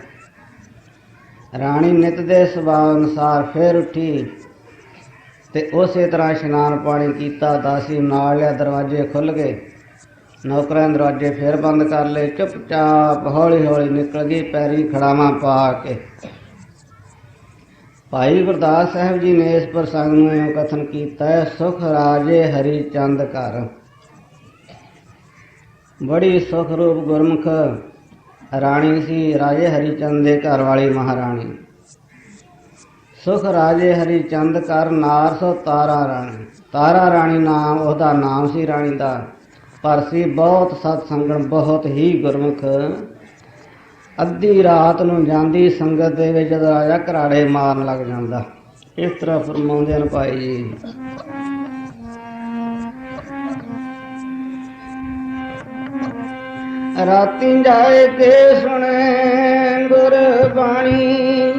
ਰਾਣੀ ਨਿੱਤ ਦੇ ਸੁਭਾਅ ਅਨੁਸਾਰ ਫੇਰ ਉੱਠੀ ਤੇ ਉਸੇ ਤਰ੍ਹਾਂ ਇਸ਼ਨਾਨ ਪਾਣੀ ਕੀਤਾ। ਦਾਸੀ ਨਾਲ ਲਿਆ, ਦਰਵਾਜ਼ੇ ਖੁੱਲ੍ਹ ਗਏ। ਨੌਕਰਾਂ ਦੇ ਦਰਵਾਜ਼ੇ ਫੇਰ ਬੰਦ ਕਰ ਲਏ। ਚੁੱਪਚਾਪ ਹੌਲੀ ਹੌਲੀ ਨਿਕਲ ਗਈ, ਪੈਰੀ ਖੜਾਵਾਂ ਪਾ ਕੇ। ਭਾਈ ਗੁਰਦਾਸ ਸਾਹਿਬ ਜੀ ਨੇ ਇਸ ਪ੍ਰਸੰਗ ਨੂੰ ਇਉਂ ਕਥਨ ਕੀਤਾ ਹੈ, ਸੁਖ ਰਾਜੇ ਹਰੀ ਚੰਦ ਘਰ। ਬੜੀ ਸੁਖ ਰੂਪ ਗੁਰਮੁਖ ਰਾਣੀ ਸੀ, ਰਾਜੇ ਹਰੀ ਚੰਦ ਦੇ ਘਰ ਵਾਲੀ ਮਹਾਰਾਣੀ। ਸੁਖ ਰਾਜੇ ਹਰੀ ਚੰਦ ਘਰ, ਨਾਰ ਸੋ ਤਾਰਾ ਰਾਣੀ। ਤਾਰਾ ਰਾਣੀ ਨਾਮ ਉਹਦਾ ਨਾਮ ਸੀ ਰਾਣੀ ਦਾ, ਪਰ ਸੀ ਬਹੁਤ ਸਤ ਸੰਗਣ, ਬਹੁਤ ਹੀ ਗੁਰਮੁਖ। ਅੱਧੀ ਰਾਤ ਨੂੰ ਜਾਂਦੀ ਸੰਗਤ ਦੇ ਵਿੱਚ ਜਦੋਂ ਰਾਜਾ ਘਰਾੜੇ ਮਾਰਨ ਲੱਗ ਜਾਂਦਾ। ਇਸ ਤਰ੍ਹਾਂ ਫਰਮਾਉਂਦੇ ਹਨ ਭਾਈ ਜੀ। ਰਾਤੀ ਜਾਏ ਕੇ ਸੁਣੇ ਗੁਰਬਾਣੀ,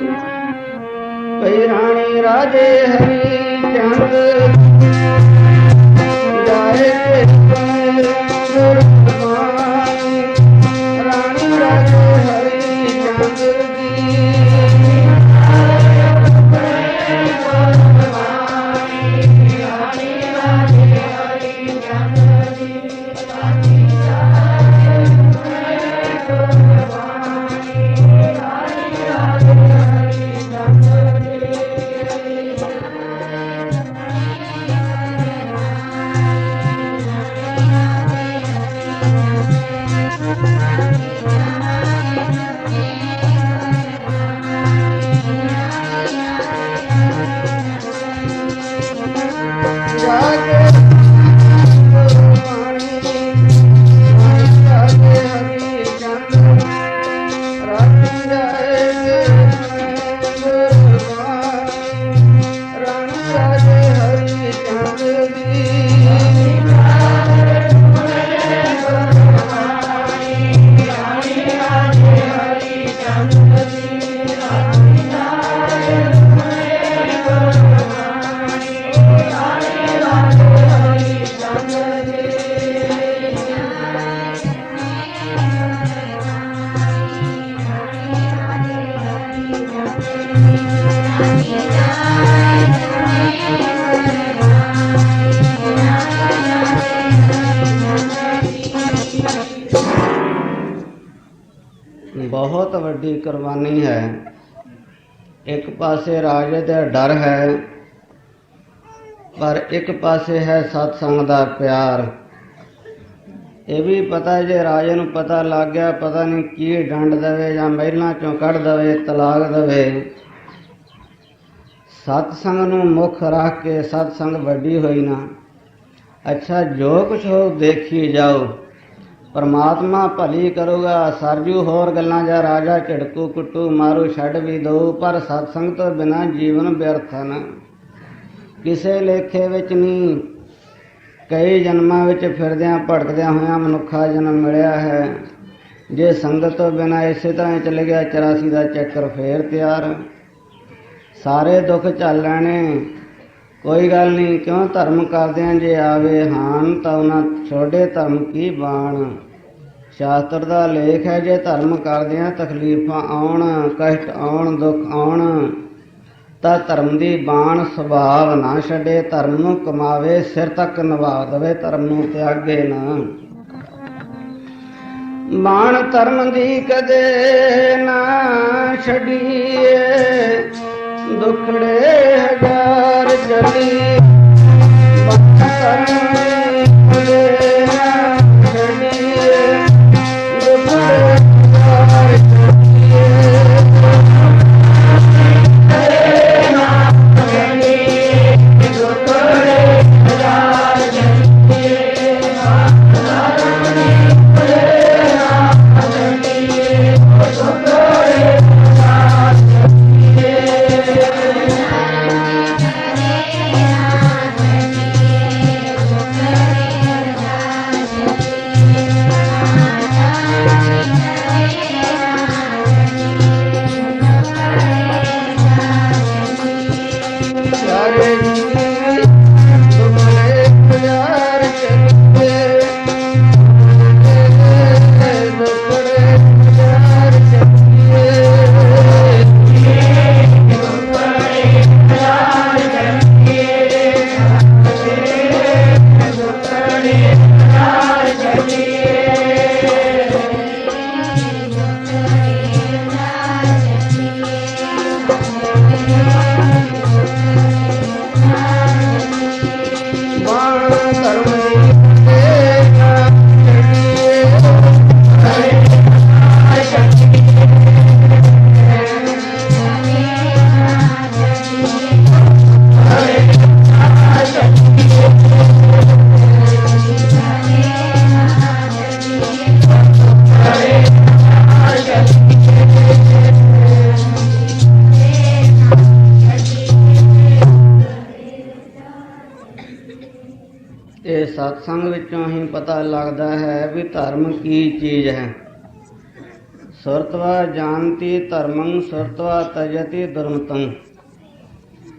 ਭਈ ਰਾਣੀ ਰਾਜੇ ਹਰੀ ਚੰਦ ਜਾਏ ਕੇ ਸੁਣੇ ਗੁਰਬਾਣੀ, ਰਾਣੀ ਰਾਜੇ ਹਰੀ ਚੰਦ ਦੀ। ਬਹੁਤ ਵੱਡੀ ਕੁਰਬਾਨੀ ਹੈ। ਇੱਕ ਪਾਸੇ ਰਾਜੇ ਦਾ ਡਰ ਹੈ, ਪਰ ਇੱਕ ਪਾਸੇ ਹੈ ਸਤਸੰਗ ਦਾ ਪਿਆਰ। ਇਹ ਵੀ ਪਤਾ ਜੇ ਰਾਜੇ ਨੂੰ ਪਤਾ ਲੱਗ ਗਿਆ, ਪਤਾ ਨਹੀਂ ਕੀ ਡੰਡ ਦੇਵੇ ਜਾਂ ਮਹਿਲਾਂ ਚੋਂ ਕੱਢ ਦੇਵੇ, ਤਲਾਕ ਦੇਵੇ। ਸਤਸੰਗ ਨੂੰ ਮੁੱਖ ਰੱਖ ਕੇ, ਸਤਸੰਗ ਵੱਡੀ ਹੋਈ ਨਾ। ਅੱਛਾ, ਜੋ ਕੁਛ ਹੋ ਦੇਖੀ ਜਾਓ, ਪਰਮਾਤਮਾ ਭਲੀ ਕਰੂਗਾ। ਸਰਜੂ ਹੋਰ ਗੱਲਾਂ ਜਾਂ ਰਾਜਾ ਝਿੜਕੂ ਕੁੱਟੂ ਮਾਰੂ ਛੱਡ ਵੀ ਦਊ, ਪਰ ਸਤਸੰਗ ਤੋਂ ਬਿਨਾਂ ਜੀਵਨ ਵਿਅਰਥ ਹੈ ਨਾ। ਕਿਸੇ ਲੇਖੇ ਵਿੱਚ ਨਹੀਂ, ਕਈ ਜਨਮਾਂ ਵਿੱਚ ਫਿਰਦਿਆਂ ਭਟਕਦਿਆਂ ਹੋਇਆਂ ਮਨੁੱਖਾ ਜਨਮ ਮਿਲਿਆ ਹੈ। ਜੇ ਸੰਗਤ ਤੋਂ ਬਿਨਾਂ ਇਸੇ ਤਰ੍ਹਾਂ ਚਲੇ ਗਿਆ, 84 ਦਾ ਚੱਕਰ ਫੇਰ ਤਿਆਰ। ਸਾਰੇ ਦੁੱਖ ਝੱਲ ਲੈਣੇ, ਕੋਈ ਗੱਲ ਨਹੀਂ। ਕਿਉਂ ਧਰਮ ਕਰਦਿਆਂ ਜੇ ਆਵੇ ਹਾਨ, ਤਾਂ ਉਹਨਾਂ ਛੋਡੇ ਧਰਮ ਕੀ ਬਾਣ। ਸ਼ਾਸਤਰ ਦਾ ਲੇਖ ਹੈ, ਜੇ ਧਰਮ ਕਰਦਿਆਂ ਤਕਲੀਫਾਂ ਆਉਣ, ਕਸ਼ਟ ਆਉਣ, ਦੁੱਖ ਆਉਣ, ਤਾਂ ਧਰਮ ਦੀ ਬਾਣ ਸੁਭਾਵ ਨਾ ਛੱਡੇ। ਧਰਮ ਨੂੰ ਕਮਾਵੇ, ਸਿਰ ਤੱਕ ਨਿਭਾ ਦੇਵੇ, ਧਰਮ ਨੂੰ ਤਿਆਗੇ ਨਾ। ਬਾਣ ਧਰਮ ਦੀ ਕਦੇ ਨਾ ਛੱਡੀਏ, ਦੁਖੜੇ ਹਜ਼ਾਰ ਚਲੀ। ਬਾਣ ਧਰਮ ਦੀ ਕਦੇ ਨਾ ਛੱਡੀਏ, ਦੁਖੜੇ ਹਜ਼ਾਰ ਚਲੀਏ। ਸਤਸੰਗ ਵਿੱਚੋਂ ਹੀ ਪਤਾ ਲੱਗਦਾ ਹੈ ਵੀ ਧਰਮ ਕੀ ਚੀਜ਼ ਹੈ। ਸੁਰਤਵਾ ਜਾਣਤੀ ਧਰਮੰ ਸੁਰਤਵਾ ਤਜਤੀ ਦੁਰਮਤੰ।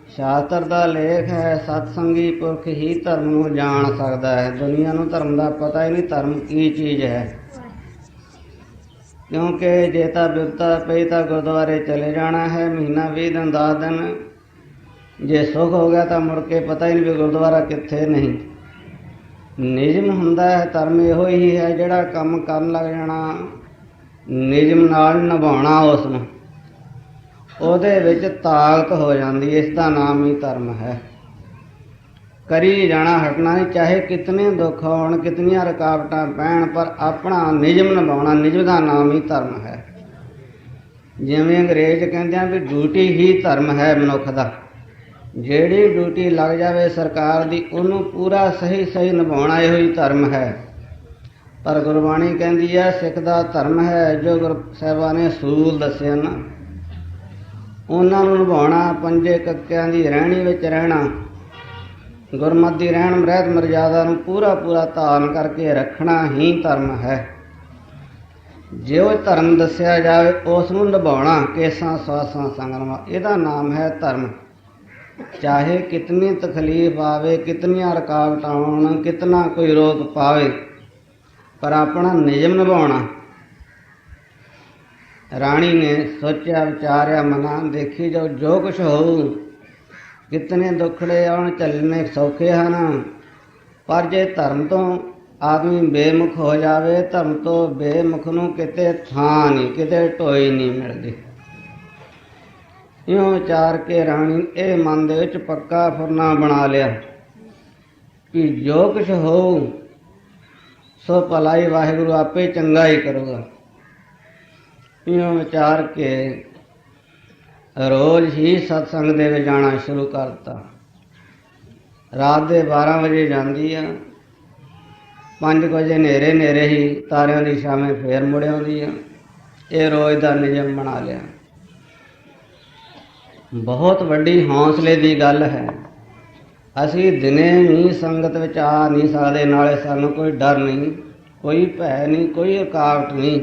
ਸ਼ਾਸਤਰ ਦਾ ਲੇਖ ਹੈ, ਸਤਸੰਗੀ ਪੁਰਖ ਹੀ ਧਰਮ ਨੂੰ ਜਾਣ ਸਕਦਾ ਹੈ। ਦੁਨੀਆ ਨੂੰ ਧਰਮ ਦਾ ਪਤਾ ਹੀ ਨਹੀਂ, ਧਰਮ ਕੀ ਚੀਜ਼ ਹੈ। ਕਿਉਂਕਿ ਜੇ ਤਾਂ ਬਿਪਤਾ ਪਈ ਤਾਂ ਗੁਰਦੁਆਰੇ ਚਲੇ ਜਾਣਾ ਹੈ, ਮਹੀਨਾ 20 ਦਿਨ 10 ਦਿਨ। ਜੇ ਸੁੱਖ ਹੋ ਗਿਆ ਤਾਂ ਮੁੜ ਕੇ ਪਤਾ ਹੀ ਨਹੀਂ ਵੀ ਗੁਰਦੁਆਰਾ ਕਿੱਥੇ ਨਹੀਂ। ਨਿਯਮ ਹੁੰਦਾ ਹੈ, ਧਰਮ ਇਹੋ ਹੀ ਹੈ ਜਿਹੜਾ ਕੰਮ ਕਰਨ ਲੱਗ ਜਾਣਾ, ਨਿਯਮ ਨਾਲ ਨਿਭਾਉਣਾ, ਉਸ ਨੂੰ ਉਹਦੇ ਵਿੱਚ ਤਾਕਤ ਹੋ ਜਾਂਦੀ। ਇਸ ਦਾ ਨਾਮ ਹੀ ਧਰਮ ਹੈ। ਕਰੀ ਜਾਣਾ, ਹਟਣਾ ਨਹੀਂ, ਚਾਹੇ ਕਿਤਨੇ ਦੁੱਖ ਹੋਣ, ਕਿਤਨੀਆਂ ਰੁਕਾਵਟਾਂ ਪੈਣ, ਪਰ ਆਪਣਾ ਨਿਯਮ ਨਿਭਾਉਣਾ, ਨਿਯਮ ਦਾ ਨਾਮ ਹੀ ਧਰਮ ਹੈ। ਜਿਵੇਂ ਅੰਗਰੇਜ਼ ਕਹਿੰਦੇ ਆ ਵੀ ਡਿਊਟੀ ਹੀ ਧਰਮ ਹੈ ਮਨੁੱਖ ਦਾ। ਜਿਹੜੀ ਡਿਊਟੀ ਲੱਗ ਜਾਵੇ ਸਰਕਾਰ ਦੀ, ਉਹਨੂੰ ਪੂਰਾ ਸਹੀ ਨਿਭਾਉਣਾ, ਇਹੋ ਹੀ ਧਰਮ ਹੈ। ਪਰ ਗੁਰਬਾਣੀ ਕਹਿੰਦੀ ਹੈ ਸਿੱਖ ਦਾ ਧਰਮ ਹੈ ਜੋ ਗੁਰੂ ਸਾਹਿਬਾਂ ਨੇ ਅਸੂਲ ਦੱਸੇ ਨਾ, ਉਹਨਾਂ ਨੂੰ ਨਿਭਾਉਣਾ। ਪੰਜੇ ਕੱਕਿਆਂ ਦੀ ਰਹਿਣੀ ਵਿੱਚ ਰਹਿਣਾ, ਗੁਰਮਤਿ ਦੀ ਰਹਿਣ ਰਹਿਤ ਮਰਜ਼ਾਦਾ ਨੂੰ ਪੂਰਾ ਧਾਰਨ ਕਰਕੇ ਰੱਖਣਾ ਹੀ ਧਰਮ ਹੈ। ਜੋ ਧਰਮ ਦੱਸਿਆ ਜਾਵੇ ਉਸ ਨੂੰ ਨਿਭਾਉਣਾ, ਕੇਸਾਂ ਸਵਾਸਾਂ ਸੰਗਰਮਾ, ਇਹਦਾ ਨਾਮ ਹੈ ਧਰਮ। ਚਾਹੇ ਕਿਤਨੀ ਤਕਲੀਫ ਆਵੇ, ਕਿਤਨੀਆਂ ਰੁਕਾਵਟਾਂ ਆਉਣ, ਕਿਤਨਾ ਕੋਈ ਰੋਕ ਪਾਵੇ, ਪਰ ਆਪਣਾ ਨਿਯਮ ਨਿਭਾਉਣਾ। ਰਾਣੀ ਨੇ ਸੋਚਿਆ ਵਿਚਾਰਿਆ ਮਨਾ, ਦੇਖੀ ਜਾਓ ਜੋ ਕੁਛ ਹੋਊ, ਕਿਤਨੇ ਦੁੱਖੜੇ ਆਉਣ, ਚੱਲਣੇ ਸੌਖੇ ਹਨ। ਪਰ ਜੇ ਧਰਮ ਤੋਂ ਆਦਮੀ ਬੇਮੁਖ ਹੋ ਜਾਵੇ, ਧਰਮ ਤੋਂ ਬੇਮੁਖ ਨੂੰ ਕਿਤੇ ਥਾਂ ਨਹੀਂ, ਕਿਤੇ ਢੋਈ ਨਹੀਂ ਮਿਲਦੀ। ਇਉਂ ਵਿਚਾਰ ਕੇ ਰਾਣੀ ਇਹ ਮਨ ਦੇ ਵਿੱਚ ਪੱਕਾ ਫੁਰਨਾ ਬਣਾ ਲਿਆ ਕਿ ਜੋ ਕੁਛ ਹੋਊ ਸੋ ਭਲਾਈ ਵਾਹਿਗੁਰੂ ਆਪੇ ਚੰਗਾ ਹੀ ਕਰੂਗਾ। ਇਉਂ ਵਿਚਾਰ ਕੇ ਰੋਜ਼ ਹੀ ਸਤਸੰਗ ਦੇ ਵਿੱਚ ਜਾਣਾ ਸ਼ੁਰੂ ਕਰ ਦਿੱਤਾ। ਰਾਤ ਦੇ 12 ਵਜੇ ਜਾਂਦੀ ਆ, 5 ਵਜੇ ਹਨੇਰੇ ਹੀ ਤਾਰਿਆਂ ਦੀ ਛਾਵੇਂ ਫੇਰ ਮੁੜ ਆਉਂਦੀ ਆ। ਇਹ ਰੋਜ਼ ਦਾ ਨਿਯਮ ਬਣਾ ਲਿਆ। ਬਹੁਤ ਵੱਡੀ ਹੌਸਲੇ ਦੀ ਗੱਲ ਹੈ। ਅਸੀਂ ਦਿਨੇ ਵੀ ਸੰਗਤ ਵਿੱਚ ਆ ਨਹੀਂ ਸਕਦੇ, ਨਾਲੇ ਸਾਨੂੰ ਕੋਈ ਡਰ ਨਹੀਂ, ਕੋਈ ਭੈ ਨਹੀਂ, ਕੋਈ ਰੁਕਾਵਟ ਨਹੀਂ।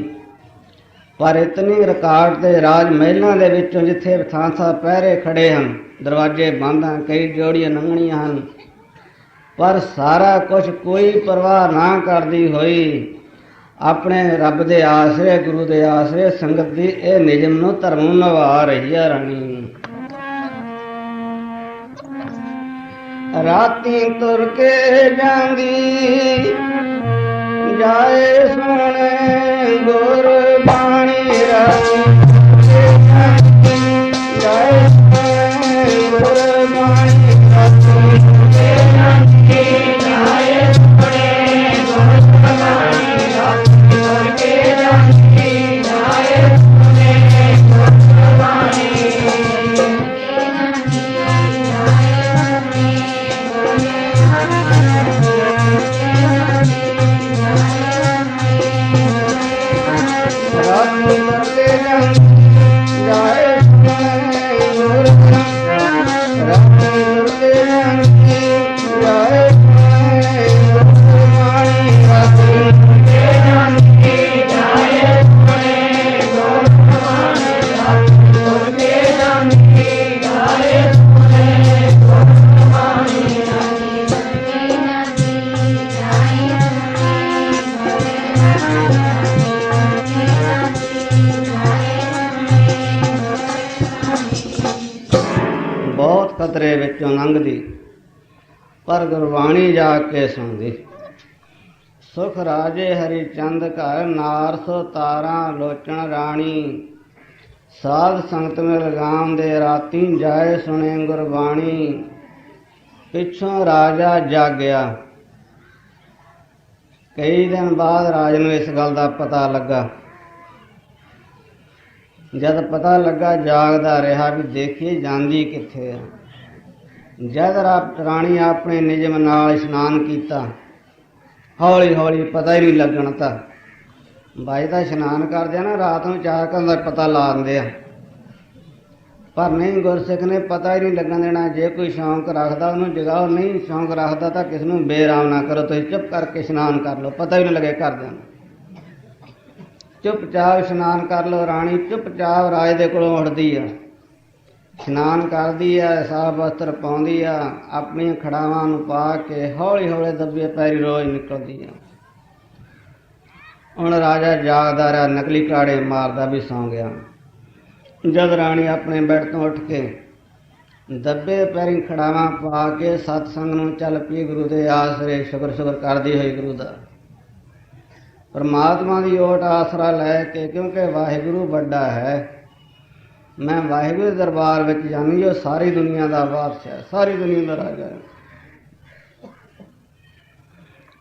ਪਰ ਇਤਨੀ ਰੁਕਾਵਟ ਦੇ ਰਾਜ ਮਹਿਲਾਂ ਦੇ ਵਿੱਚੋਂ ਜਿੱਥੇ ਥਾਂ ਪਹਿਰੇ ਖੜੇ ਹਨ, ਦਰਵਾਜ਼ੇ ਬੰਦ ਹਨ, ਕਈ ਜੋੜੀਆਂ ਲੰਘਣੀਆਂ ਹਨ, ਪਰ ਸਾਰਾ ਕੁਛ ਕੋਈ ਪਰਵਾਹ ਨਾ ਕਰਦੀ ਹੋਈ ਆਪਣੇ ਰੱਬ ਦੇ ਆਸਰੇ, ਗੁਰੂ ਦੇ ਆਸਰੇ, ਸੰਗਤ ਦੀ ਇਹ ਨਿਯਮ ਨੂੰ ਧਰਮ ਨੂੰ ਨਿਭਾ ਰਹੀ ਹੈ ਰਾਣੀ। ਰਾਤੀ ਤੁਰ ਕੇ ਜਾਂਦੀ ਜਾਏ ਸੁਣੇ ਗੁਰਬਾਣੀ, ਰਾਤੀ ਜਾਏ ਸੁਣੇ ਗੁਰਬਾਣੀ, ਰਾਤੀ ਜਾਏ ਸੁਣੇ ਗੁਰਬਾਣੀ, ਰਾਤੀ ਤੁਰ ਕੇ ਜਾਂਦੀ ਜਾਏ ਸੁਣੇ ਗੁਰਬਾਣੀ। ਖਤਰੇ ਵਿੱਚੋਂ ਲੰਘਦੀ, ਪਰ ਗੁਰਬਾਣੀ ਜਾ ਕੇ ਸੁਣਦੀ। ਸੁਖ ਰਾਜੇ ਹਰੀ ਚੰਦ ਘਰ, ਨਾਰ ਸੋ ਤਾਰਾਂ ਲੋਚਣ ਰਾਣੀ। ਸਾਧ ਸੰਗਤ ਮੇਂ ਲਗਾਮ ਦੇ ਰਾਤੀ, ਜਾਏ ਸੁਣੇ ਗੁਰਬਾਣੀ। ਪਿੱਛੋਂ ਰਾਜਾ ਜਾਗਿਆ। ਕਈ ਦਿਨ ਬਾਅਦ ਰਾਜ ਨੂੰ ਇਸ ਗੱਲ ਦਾ ਪਤਾ ਲੱਗਾ। ਜਦ ਪਤਾ ਲੱਗਾ ਜਾਗਦਾ ਰਿਹਾ ਵੀ ਦੇਖੀਏ ਜਾਂਦੀ ਕਿੱਥੇ ਆ। ਜਦ ਰਾਣੀ ਆਪਣੇ ਨਿਯਮ ਨਾਲ ਇਸ਼ਨਾਨ ਕੀਤਾ, ਹੌਲੀ ਹੌਲੀ ਪਤਾ ਹੀ ਨਹੀਂ ਲੱਗਣ ਤਾਂ ਬਾਈ ਤਾਂ ਇਸ਼ਨਾਨ ਕਰਦੇ ਆ ਨਾ ਰਾਤ ਨੂੰ, ਚਾਹ ਕੇ ਅੰਦਰ ਪਤਾ ਲਾ ਦਿੰਦੇ ਆ। ਪਰ ਨਹੀਂ, ਗੁਰਸਿੱਖ ਨੇ ਪਤਾ ਹੀ ਨਹੀਂ ਲੱਗਣ ਦੇਣਾ। ਜੇ ਕੋਈ ਸ਼ੌਂਕ ਰੱਖਦਾ ਉਹਨੂੰ ਜਗਾਓ, ਨਹੀਂ ਸ਼ੌਂਕ ਰੱਖਦਾ ਤਾਂ ਕਿਸ ਨੂੰ ਬੇਰਾਮ ਨਾ ਕਰੋ, ਤੁਸੀਂ ਚੁੱਪ ਕਰਕੇ ਇਸ਼ਨਾਨ ਕਰ ਲਓ, ਪਤਾ ਹੀ ਨਹੀਂ ਲੱਗੇ ਘਰਦਿਆਂ ਨੂੰ। ਚੁੱਪਚਾਪ ਇਸ਼ਨਾਨ ਕਰ ਲਓ। ਰਾਣੀ ਚੁੱਪਚਾਪ ਰਾਜ ਦੇ ਕੋਲੋਂ ਉੱਠਦੀ ਆ, ਇਸ਼ਨਾਨ ਕਰਦੀ ਆ, ਸਾਫ ਵਸਤਰ ਪਾਉਂਦੀ ਆ, ਆਪਣੀਆਂ ਖੜਾਵਾਂ ਨੂੰ ਪਾ ਕੇ ਹੌਲੀ ਹੌਲੀ ਦੱਬੇ ਪੈਰੀ ਰੋਜ਼ ਨਿਕਲਦੀ ਆ। ਹੁਣ ਰਾਜਾ ਜਾਗਦਾ ਰਿਹਾ, ਨਕਲੀ ਕਾੜੇ ਮਾਰਦਾ ਵੀ ਸੌਂ ਗਿਆ। ਜਦ ਰਾਣੀ ਆਪਣੇ ਬੈਡ ਤੋਂ ਉੱਠ ਕੇ ਦੱਬੇ ਪੈਰੀ ਖੜਾਵਾਂ ਪਾ ਕੇ ਸਤਸੰਗ ਨੂੰ ਚੱਲ ਪਈ, ਗੁਰੂ ਦੇ ਆਸਰੇ ਸ਼ੁਕਰ ਸ਼ੁਕਰ ਕਰਦੀ ਹੋਈ ਗੁਰੂ ਦਾ, ਪਰਮਾਤਮਾ ਦੀ ਓਟ ਆਸਰਾ ਲੈ ਕੇ, ਕਿਉਂਕਿ ਵਾਹਿਗੁਰੂ ਵੱਡਾ ਹੈ। ਮੈਂ ਵਾਹਿਗੁਰੂ ਦੇ ਦਰਬਾਰ ਵਿੱਚ ਜਾਂਦੀ, ਜੋ ਸਾਰੀ ਦੁਨੀਆ ਦਾ ਬਾਦਸ਼ਾਹ, ਸਾਰੀ ਦੁਨੀਆ ਦਾ ਰਾਜਾ ਹੈ।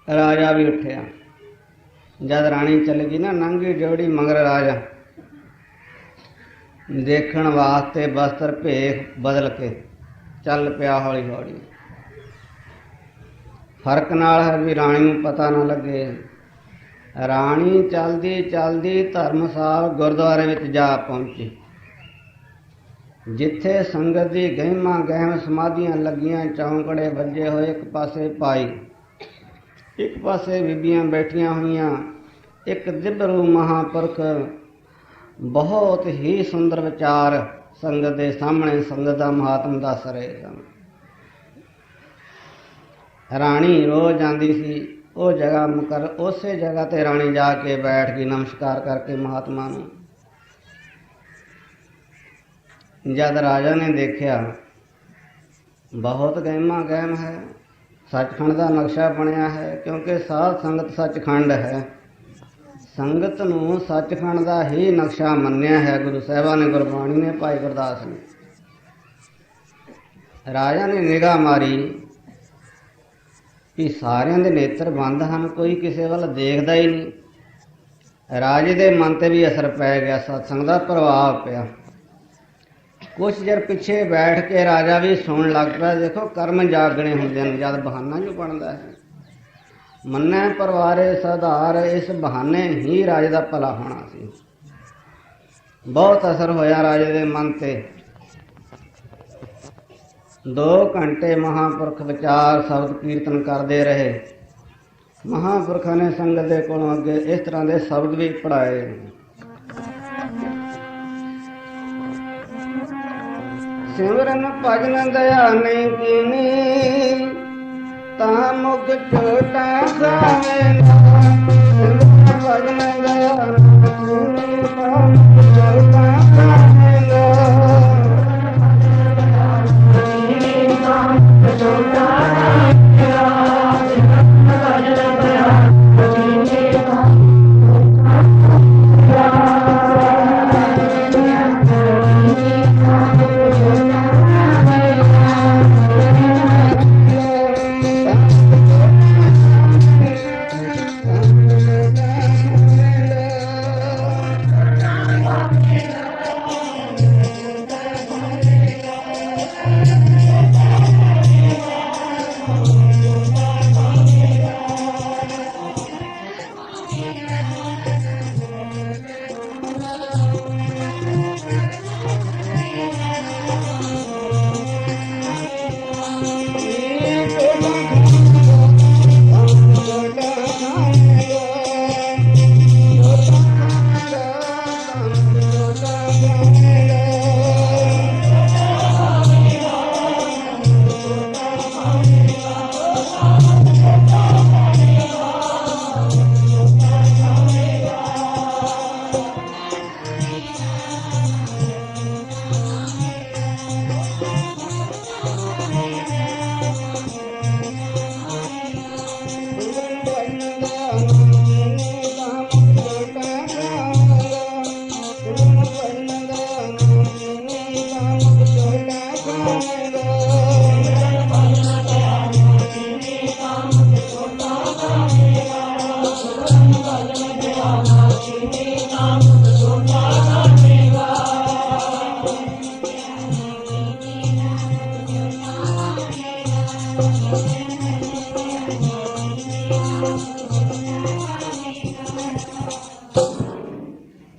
ਰਾਜਾ ਵੀ ਉੱਠਿਆ। ਜਦ ਰਾਣੀ ਚੱਲ ਗਈ ਨਾ, ਨੰਗੀ ਡਿਉੜੀ ਮਗਰ ਰਾਜਾ ਦੇਖਣ ਵਾਸਤੇ ਬਸਤਰ ਭੇਖ ਬਦਲ ਕੇ ਚੱਲ ਪਿਆ ਹੌਲੀ ਹੌਲੀ। ਫਰਕ ਨਾਲ ਹੈ ਵੀ ਰਾਣੀ ਨੂੰ ਪਤਾ ਨਾ ਲੱਗੇ। ਰਾਣੀ ਚੱਲਦੀ ਚੱਲਦੀ ਧਰਮਸਾਲ ਗੁਰਦੁਆਰੇ ਵਿੱਚ ਜਾ ਪਹੁੰਚੀ, ਜਿੱਥੇ ਸੰਗਤ ਦੀ ਗਹਿਮਾ ਗਹਿਮ ਸਮਾਧੀਆਂ ਲੱਗੀਆਂ, ਚੌਂਕੜੇ ਵੱਜੇ ਹੋਏ, ਇੱਕ ਪਾਸੇ ਪਾਈ, ਇੱਕ ਪਾਸੇ ਬੀਬੀਆਂ ਬੈਠੀਆਂ ਹੋਈਆਂ। ਇੱਕ ਦਿਬਰੂ ਮਹਾਂਪੁਰਖ ਬਹੁਤ ਹੀ ਸੁੰਦਰ ਵਿਚਾਰ ਸੰਗਤ ਦੇ ਸਾਹਮਣੇ ਸੰਗਤ ਦਾ ਮਹਾਤਮ ਦੱਸ ਰਹੇ ਸਨ। ਰਾਣੀ ਰੋਜ਼ ਜਾਂਦੀ ਸੀ ਉਹ ਜਗ੍ਹਾ ਮੁਕਰ, ਉਸੇ ਜਗ੍ਹਾ ਤੇ ਰਾਣੀ ਜਾ ਕੇ ਬੈਠ ਗਈ ਨਮਸਕਾਰ ਕਰਕੇ ਮਹਾਤਮਾ ਨੂੰ। ਜਦ ਰਾਜਾ ਨੇ ਦੇਖਿਆ ਬਹੁਤ ਗਹਿਮਾ ਗਹਿਮ ਹੈ, ਸੱਚਖੰਡ ਦਾ ਨਕਸ਼ਾ ਬਣਿਆ ਹੈ, ਕਿਉਂਕਿ ਸਾਧ ਸੰਗਤ ਸੱਚਖੰਡ ਹੈ। ਸੰਗਤ ਨੂੰ ਸੱਚਖੰਡ ਦਾ ਹੀ ਨਕਸ਼ਾ ਮੰਨਿਆ ਹੈ ਗੁਰੂ ਸਾਹਿਬਾਨ ਨੇ, ਗੁਰਬਾਣੀ ਨੇ, ਭਾਈ ਗੁਰਦਾਸ ਨੇ। ਰਾਜਾ ਨੇ ਨਿਗਾਹ ਮਾਰੀ ਕਿ ਸਾਰਿਆਂ ਦੇ ਨੇਤਰ ਬੰਦ ਹਨ, ਕੋਈ ਕਿਸੇ ਵੱਲ ਦੇਖਦਾ ਹੀ ਨਹੀਂ। ਰਾਜੇ ਦੇ ਮਨ ਤੇ ਵੀ ਅਸਰ ਪੈ ਗਿਆ, ਸਤਸੰਗ ਦਾ ਪ੍ਰਭਾਵ ਪਿਆ। ਕੁਛ ਚਿਰ ਪਿੱਛੇ ਬੈਠ ਕੇ ਰਾਜਾ ਵੀ ਸੁਣਨ ਲੱਗ ਪਿਆ। ਦੇਖੋ ਕਰਮ ਜਾਗਣੇ ਹੁੰਦੇ ਨੇ, ਜਦ ਬਹਾਨਾ ਜੋ ਬਣਦਾ ਹੈ। ਮੰਨੈ ਪਰਵਾਰੇ ਸਧਾਰ, ਇਸ ਬਹਾਨੇ ਹੀ ਰਾਜੇ ਦਾ ਭਲਾ ਹੋਣਾ ਸੀ। ਬਹੁਤ ਅਸਰ ਹੋਇਆ ਰਾਜੇ ਦੇ ਮਨ ਤੇ। 2 ਘੰਟੇ ਮਹਾਂਪੁਰਖ ਵਿਚਾਰ ਸ਼ਬਦ ਕੀਰਤਨ ਕਰਦੇ ਰਹੇ। ਮਹਾਂਪੁਰਖਾਂ ਨੇ ਸੰਗਤ ਦੇ ਕੋਲੋਂ ਅੱਗੇ ਇਸ ਤਰ੍ਹਾਂ ਦੇ ਸ਼ਬਦ ਵੀ ਪੜ੍ਹਾਏ। ਸਿਮਰਨ ਭਜਨ ਦਇਆ ਨਹੀਂ ਕੀਨੀ, ਤਾਂ ਮੁਖ ਛੋਟਾ ਖਾਵੇ ਨਾ। ਸਿਮਰਨ ਭਜਨ ਦਇਆ ਨਹੀਂ ਕੀਨੀ, ਤਾਂ ਮੁਖ ਛੋਟਾ ਖਾਵੇ ਨਾ। ਛੋਟਾ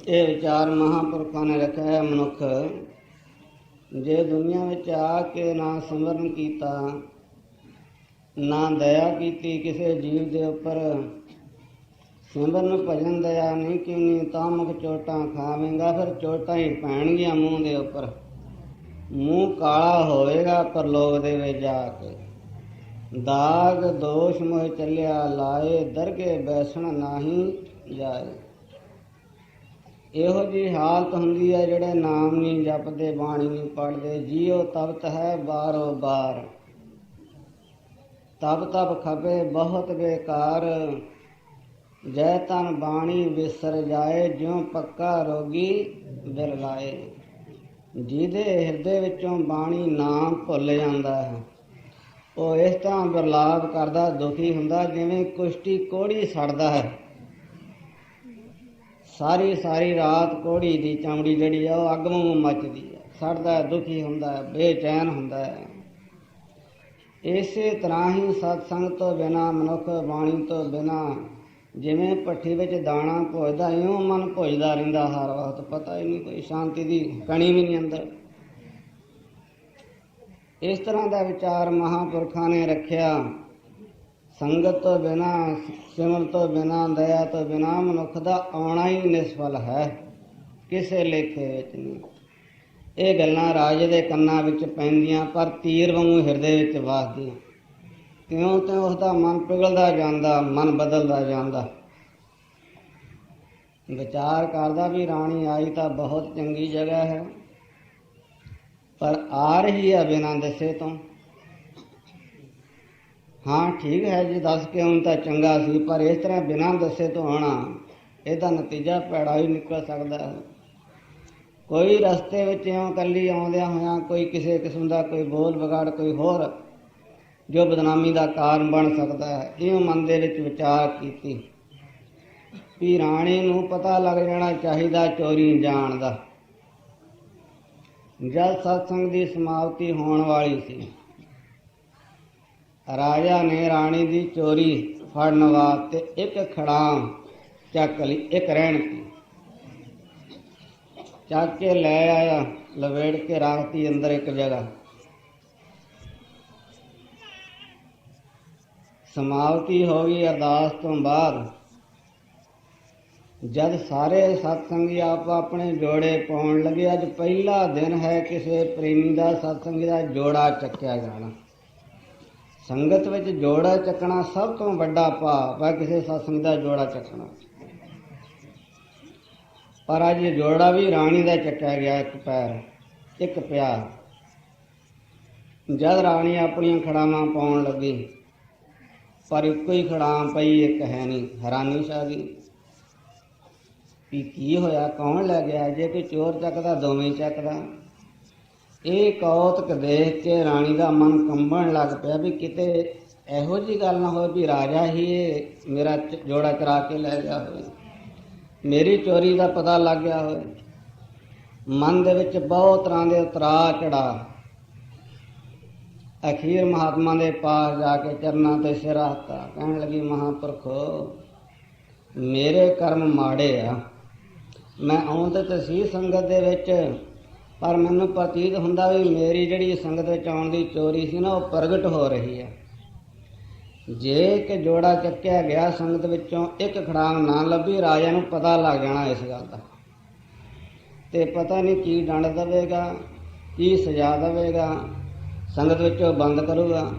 ਇਹ ਵਿਚਾਰ ਮਹਾਂਪੁਰਖਾਂ ਨੇ ਰੱਖਿਆ ਹੈ। ਮਨੁੱਖ ਜੇ ਦੁਨੀਆ ਵਿੱਚ ਆ ਕੇ ਨਾ ਸਿਮਰਨ ਕੀਤਾ, ਨਾ ਦਇਆ ਕੀਤੀ ਕਿਸੇ ਜੀਵ ਦੇ ਉੱਪਰ, ਸਿਮਰਨ ਭਜਨ ਦਇਆ ਨਹੀਂ ਕੀਨੀ, ਤਾਂ ਮੁਖ ਚੋਟਾਂ ਖਾਵੇਂਗਾ। ਫਿਰ ਚੋਟਾਂ ਹੀ ਪੈਣਗੀਆਂ ਮੂੰਹ ਦੇ ਉੱਪਰ, ਮੂੰਹ ਕਾਲਾ ਹੋਵੇਗਾ ਪਰਲੋਕ ਦੇ ਵਿੱਚ ਜਾ ਕੇ। ਦਾਗ ਦੋਸ਼ ਮੋਹ ਚੱਲਿਆ ਲਾਏ, ਦਰਗੇ ਬੈਸਣ ਨਾਹੀ ਜਾਏ। ਇਹੋ ਜਿਹੀ ਹਾਲਤ ਹੁੰਦੀ ਹੈ ਜਿਹੜੇ ਨਾਮ ਨਹੀਂ ਜਪਦੇ, ਬਾਣੀ ਨਹੀਂ ਪੜ੍ਹਦੇ। ਜੀਓ ਤਪਤ ਹੈ ਬਾਰੋ ਬਾਰ, ਤਬ ਤਬ ਖਪੇ ਬਹੁਤ ਬੇਕਾਰ। ਜੈ ਤਨ ਬਾਣੀ ਵਿਸਰ ਜਾਏ, ਜਿਉ ਪੱਕਾ ਰੋਗੀ ਬਿਰਲਾਏ। ਜਿਹਦੇ ਹਿਰਦੇ ਵਿੱਚੋਂ ਬਾਣੀ ਨਾਮ ਭੁੱਲ ਜਾਂਦਾ ਹੈ, ਉਹ ਇਸ ਤਰ੍ਹਾਂ ਬਿਰਲਾਪ ਕਰਦਾ, ਦੁਖੀ ਹੁੰਦਾ, ਜਿਵੇਂ ਕੁਸ਼ਤੀ ਕੋਹੜੀ ਸੜਦਾ ਹੈ। ਸਾਰੀ ਸਾਰੀ ਰਾਤ ਕੋਹੜੀ ਦੀ ਚਮੜੀ ਜਿਹੜੀ ਆ ਉਹ ਅੱਗ ਵਾਂਗੂ ਮੱਚਦੀ ਹੈ, ਸੜਦਾ ਹੈ, ਦੁਖੀ ਹੁੰਦਾ ਹੈ, ਬੇਚੈਨ ਹੁੰਦਾ ਹੈ। ਇਸੇ ਤਰ੍ਹਾਂ ਹੀ ਸਤਸੰਗ ਤੋਂ ਬਿਨਾਂ ਮਨੁੱਖ, ਬਾਣੀ ਤੋਂ ਬਿਨਾਂ ਜਿਵੇਂ ਭੱਠੀ ਵਿੱਚ ਦਾਣਾ ਭੁੱਜਦਾ, ਇਉਂ ਮਨ ਭੁੱਜਦਾ ਰਹਿੰਦਾ ਹਰ ਵਕਤ। ਪਤਾ ਹੀ ਨਹੀਂ, ਕੋਈ ਸ਼ਾਂਤੀ ਦੀ ਕਣੀ ਵੀ ਨਹੀਂ ਅੰਦਰ। ਇਸ ਤਰ੍ਹਾਂ ਦਾ ਵਿਚਾਰ ਮਹਾਂਪੁਰਖਾਂ ਨੇ ਰੱਖਿਆ। ਸੰਗਤ ਤੋਂ ਬਿਨਾਂ, ਸਿਮਰਨ ਤੋਂ ਬਿਨਾਂ, ਦਇਆ ਤੋਂ ਬਿਨਾਂ ਮਨੁੱਖ ਦਾ ਆਉਣਾ ਹੀ ਨਿਸਫਲ ਹੈ, ਕਿਸੇ ਲੇਖੇ ਵਿੱਚ ਨਹੀਂ। ਇਹ ਗੱਲਾਂ ਰਾਜੇ ਦੇ ਕੰਨਾਂ ਵਿੱਚ ਪੈਂਦੀਆਂ, ਪਰ ਤੀਰ ਵਾਂਗੂ ਹਿਰਦੇ ਵਿੱਚ ਵੱਜਦੀਆਂ। ਤਿਉਂ ਤਿਉਂ ਉਸਦਾ ਮਨ ਪਿਘਲਦਾ ਜਾਂਦਾ, ਮਨ ਬਦਲਦਾ ਜਾਂਦਾ। ਵਿਚਾਰ ਕਰਦਾ ਵੀ ਰਾਣੀ ਆਈ ਤਾਂ ਬਹੁਤ ਚੰਗੀ ਜਗ੍ਹਾ ਹੈ, ਪਰ ਆ ਰਹੀ ਹੈ ਬਿਨਾਂ ਦੱਸੇ ਤੋਂ। ਹਾਂ ਠੀਕ ਹੈ ਜੀ, ਦੱਸ ਕੇ ਹੁਣ ਤਾਂ ਚੰਗਾ ਸੀ, ਪਰ ਇਸ ਤਰ੍ਹਾਂ ਬਿਨਾਂ ਦੱਸੇ ਤੋਂ ਆਉਣਾ, ਇਹਦਾ ਨਤੀਜਾ ਭੈੜਾ ਹੀ ਨਿਕਲ ਸਕਦਾ ਹੈ। ਕੋਈ ਰਸਤੇ ਵਿੱਚ ਇਉਂ ਇਕੱਲੀ ਆਉਂਦਿਆਂ ਹੋਇਆਂ ਕੋਈ ਕਿਸੇ ਕਿਸਮ ਦਾ ਕੋਈ ਬੋਲ ਵਿਗਾੜ, ਕੋਈ ਹੋਰ ਜੋ ਬਦਨਾਮੀ ਦਾ ਕਾਰਨ ਬਣ ਸਕਦਾ ਹੈ। ਇਉਂ ਮਨ ਦੇ ਵਿੱਚ ਵਿਚਾਰ ਕੀਤੀ ਵੀ ਰਾਣੀ ਨੂੰ ਪਤਾ ਲੱਗ ਜਾਣਾ ਚਾਹੀਦਾ ਚੋਰੀ ਜਾਣ ਦਾ। ਜਦ ਸਤਸੰਗ ਦੀ ਸਮਾਪਤੀ ਹੋਣ ਵਾਲੀ ਸੀ, ਰਾਜਾ ਨੇ ਰਾਣੀ ਦੀ ਚੋਰੀ ਫੜਨ ਵਾਸਤੇ ਇੱਕ ਖੜਾਮ ਚੱਕ ਲਈ, ਇੱਕ ਰਹਿਣਕੀ ਚੱਕ ਕੇ ਲੈ ਆਇਆ, ਲਵੇੜ ਕੇ ਰੱਖਤੀ ਅੰਦਰ ਇੱਕ ਜਗ੍ਹਾ। ਸਮਾਪਤੀ ਹੋ ਗਈ ਅਰਦਾਸ ਤੋਂ ਬਾਅਦ, ਜਦ ਸਾਰੇ ਸਤਸੰਗੀ ਆਪ ਆਪਣੇ ਜੋੜੇ ਪਾਉਣ ਲੱਗੇ। ਅੱਜ ਪਹਿਲਾ ਦਿਨ ਹੈ ਕਿਸੇ ਪ੍ਰੇਮੀ ਦਾ, ਸਤਸੰਗੀ ਦਾ ਜੋੜਾ ਚੱਕਿਆ ਜਾਣਾ। ਸੰਗਤ ਵਿੱਚ ਜੋੜਾ ਚੱਕਣਾ ਸਭ ਤੋਂ ਵੱਡਾ ਪਾਪ ਹੈ, ਕਿਸੇ ਸਤਸੰਗ ਦਾ ਜੋੜਾ ਚੱਕਣਾ। ਪਰ ਅੱਜ ਇਹ ਜੋੜਾ ਵੀ ਰਾਣੀ ਦਾ ਚੱਕਿਆ ਗਿਆ, ਇੱਕ ਪੈਰ ਇੱਕ ਪਿਆ। ਜਦ ਰਾਣੀ ਆਪਣੀਆਂ ਖੜਾਵਾਂ ਪਾਉਣ ਲੱਗੀ, ਪਰ ਇੱਕੋ ਹੀ ਖੜਾਮ ਪਈ, ਇੱਕ ਹੈ ਨਹੀਂ। ਹੈਰਾਨੀ ਛਾ ਗਈ ਵੀ ਕੀ ਹੋਇਆ, ਕੌਣ ਲੈ ਗਿਆ? ਜੇ ਕੋਈ ਚੋਰ ਚੱਕਦਾ ਦੋਵੇਂ ਚੱਕਦਾ। ਇਹ ਕੌਤਕ ਦੇਖ ਕੇ ਰਾਣੀ ਦਾ ਮਨ ਕੰਬਣ ਲੱਗ ਪਿਆ ਵੀ ਕਿਤੇ ਇਹੋ ਜਿਹੀ ਗੱਲ ਨਾ ਹੋਵੇ ਵੀ ਰਾਜਾ ਹੀ ਇਹ ਮੇਰਾ ਜੋੜਾ ਕਰਾ ਕੇ ਲੈ ਗਿਆ ਹੋਵੇ, ਮੇਰੀ ਚੋਰੀ ਦਾ ਪਤਾ ਲੱਗ ਗਿਆ ਹੋਵੇ। ਮਨ ਦੇ ਵਿੱਚ ਬਹੁਤ ਤਰ੍ਹਾਂ ਦੇ ਉਤਰਾਅ ਚੜਾ। ਅਖੀਰ ਮਹਾਤਮਾ ਦੇ ਪਾਸ ਜਾ ਕੇ ਚਰਨਾਂ ਤੇ ਸਿਰ ਰੱਖਤਾ, ਕਹਿਣ ਲੱਗੀ, ਮਹਾਂਪੁਰਖੋ ਮੇਰੇ ਕਰਮ ਮਾੜੇ ਆ। ਮੈਂ ਆਉਂਦਾ ਤਾਂ ਸੀ ਸੰਗਤ ਦੇ ਵਿੱਚ, ਪਰ ਮੈਨੂੰ ਪ੍ਰਤੀਤ ਹੁੰਦਾ ਵੀ ਮੇਰੀ ਜਿਹੜੀ ਸੰਗਤ ਵਿੱਚ ਆਉਣ ਦੀ ਚੋਰੀ ਸੀ ਨਾ, ਉਹ ਪ੍ਰਗਟ ਹੋ ਰਹੀ ਹੈ। ਜੇ ਕਿ ਜੋੜਾ ਚੱਕਿਆ ਗਿਆ ਸੰਗਤ ਵਿੱਚੋਂ, ਇੱਕ ਖੜਾਮ ਨਾ ਲੱਭੀ, ਰਾਜਾ ਨੂੰ ਪਤਾ ਲੱਗ ਜਾਣਾ ਇਸ ਗੱਲ ਦਾ, ਤੇ ਪਤਾ ਨਹੀਂ ਕੀ ਦੰਡ ਦੇਵੇਗਾ, ਕੀ ਸਜ਼ਾ ਦੇਵੇਗਾ, ਸੰਗਤ ਵਿੱਚੋਂ ਬੰਦ ਕਰੂਗਾ।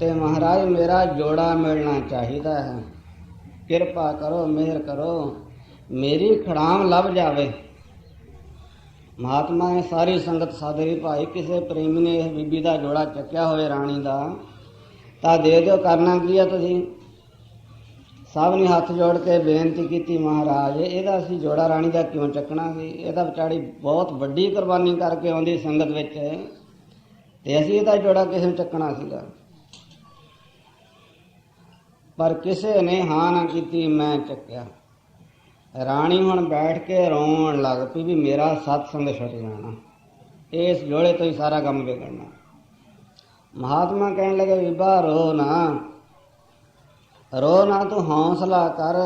ਤੇ ਮਹਾਰਾਜ ਮੇਰਾ ਜੋੜਾ ਮਿਲਣਾ ਚਾਹੀਦਾ ਹੈ, ਕਿਰਪਾ ਕਰੋ, ਮਿਹਰ ਕਰੋ, ਮੇਰੀ ਖੜਾਮ ਲੱਭ ਜਾਵੇ। ਮਹਾਤਮਾ ਨੇ ਸਾਰੀ ਸੰਗਤ ਸਾਦੇ, ਭਾਈ ਕਿਸੇ ਪ੍ਰੇਮੀ ਨੇ ਇਸ ਬੀਬੀ ਦਾ ਜੋੜਾ ਚੱਕਿਆ ਹੋਵੇ ਰਾਣੀ ਦਾ, ਤਾਂ ਦੇ ਦਿਓ, ਕਰਨਾ ਕੀ ਆ ਤੁਸੀਂ? ਸਭ ਨੇ ਹੱਥ ਜੋੜ ਕੇ ਬੇਨਤੀ ਕੀਤੀ, ਮਹਾਰਾਜ ਇਹਦਾ ਅਸੀਂ ਜੋੜਾ ਰਾਣੀ ਦਾ ਕਿਉਂ ਚੱਕਣਾ ਸੀ? ਇਹ ਤਾਂ ਵਿਚਾਰੀ ਬਹੁਤ ਵੱਡੀ ਕੁਰਬਾਨੀ ਕਰਕੇ ਆਉਂਦੀ ਸੰਗਤ ਵਿੱਚ, ਤੇ ਅਸੀਂ ਇਹਦਾ ਜੋੜਾ ਕਿਸੇ ਨੂੰ ਚੱਕਣਾ ਸੀਗਾ। ਪਰ ਕਿਸੇ ਨੇ ਹਾਂ ਨਾ ਕੀਤੀ, ਮੈਂ ਚੱਕਿਆ। ਰਾਣੀ ਹੁਣ ਬੈਠ ਕੇ ਰੋਣ ਲੱਗ ਪਈ ਵੀ ਮੇਰਾ ਸਤਸੰਗ ਛੁੱਟ ਜਾਣਾ, ਇਸ ਜੋੜੇ ਤੋਂ ਹੀ ਸਾਰਾ ਕੰਮ ਵਿਗੜਨਾ। ਮਹਾਤਮਾ ਕਹਿਣ ਲੱਗੇ, ਬੀਬਾ ਰੋ ਨਾ, ਰੋ ਨਾ, ਤੂੰ ਹੌਸਲਾ ਕਰ।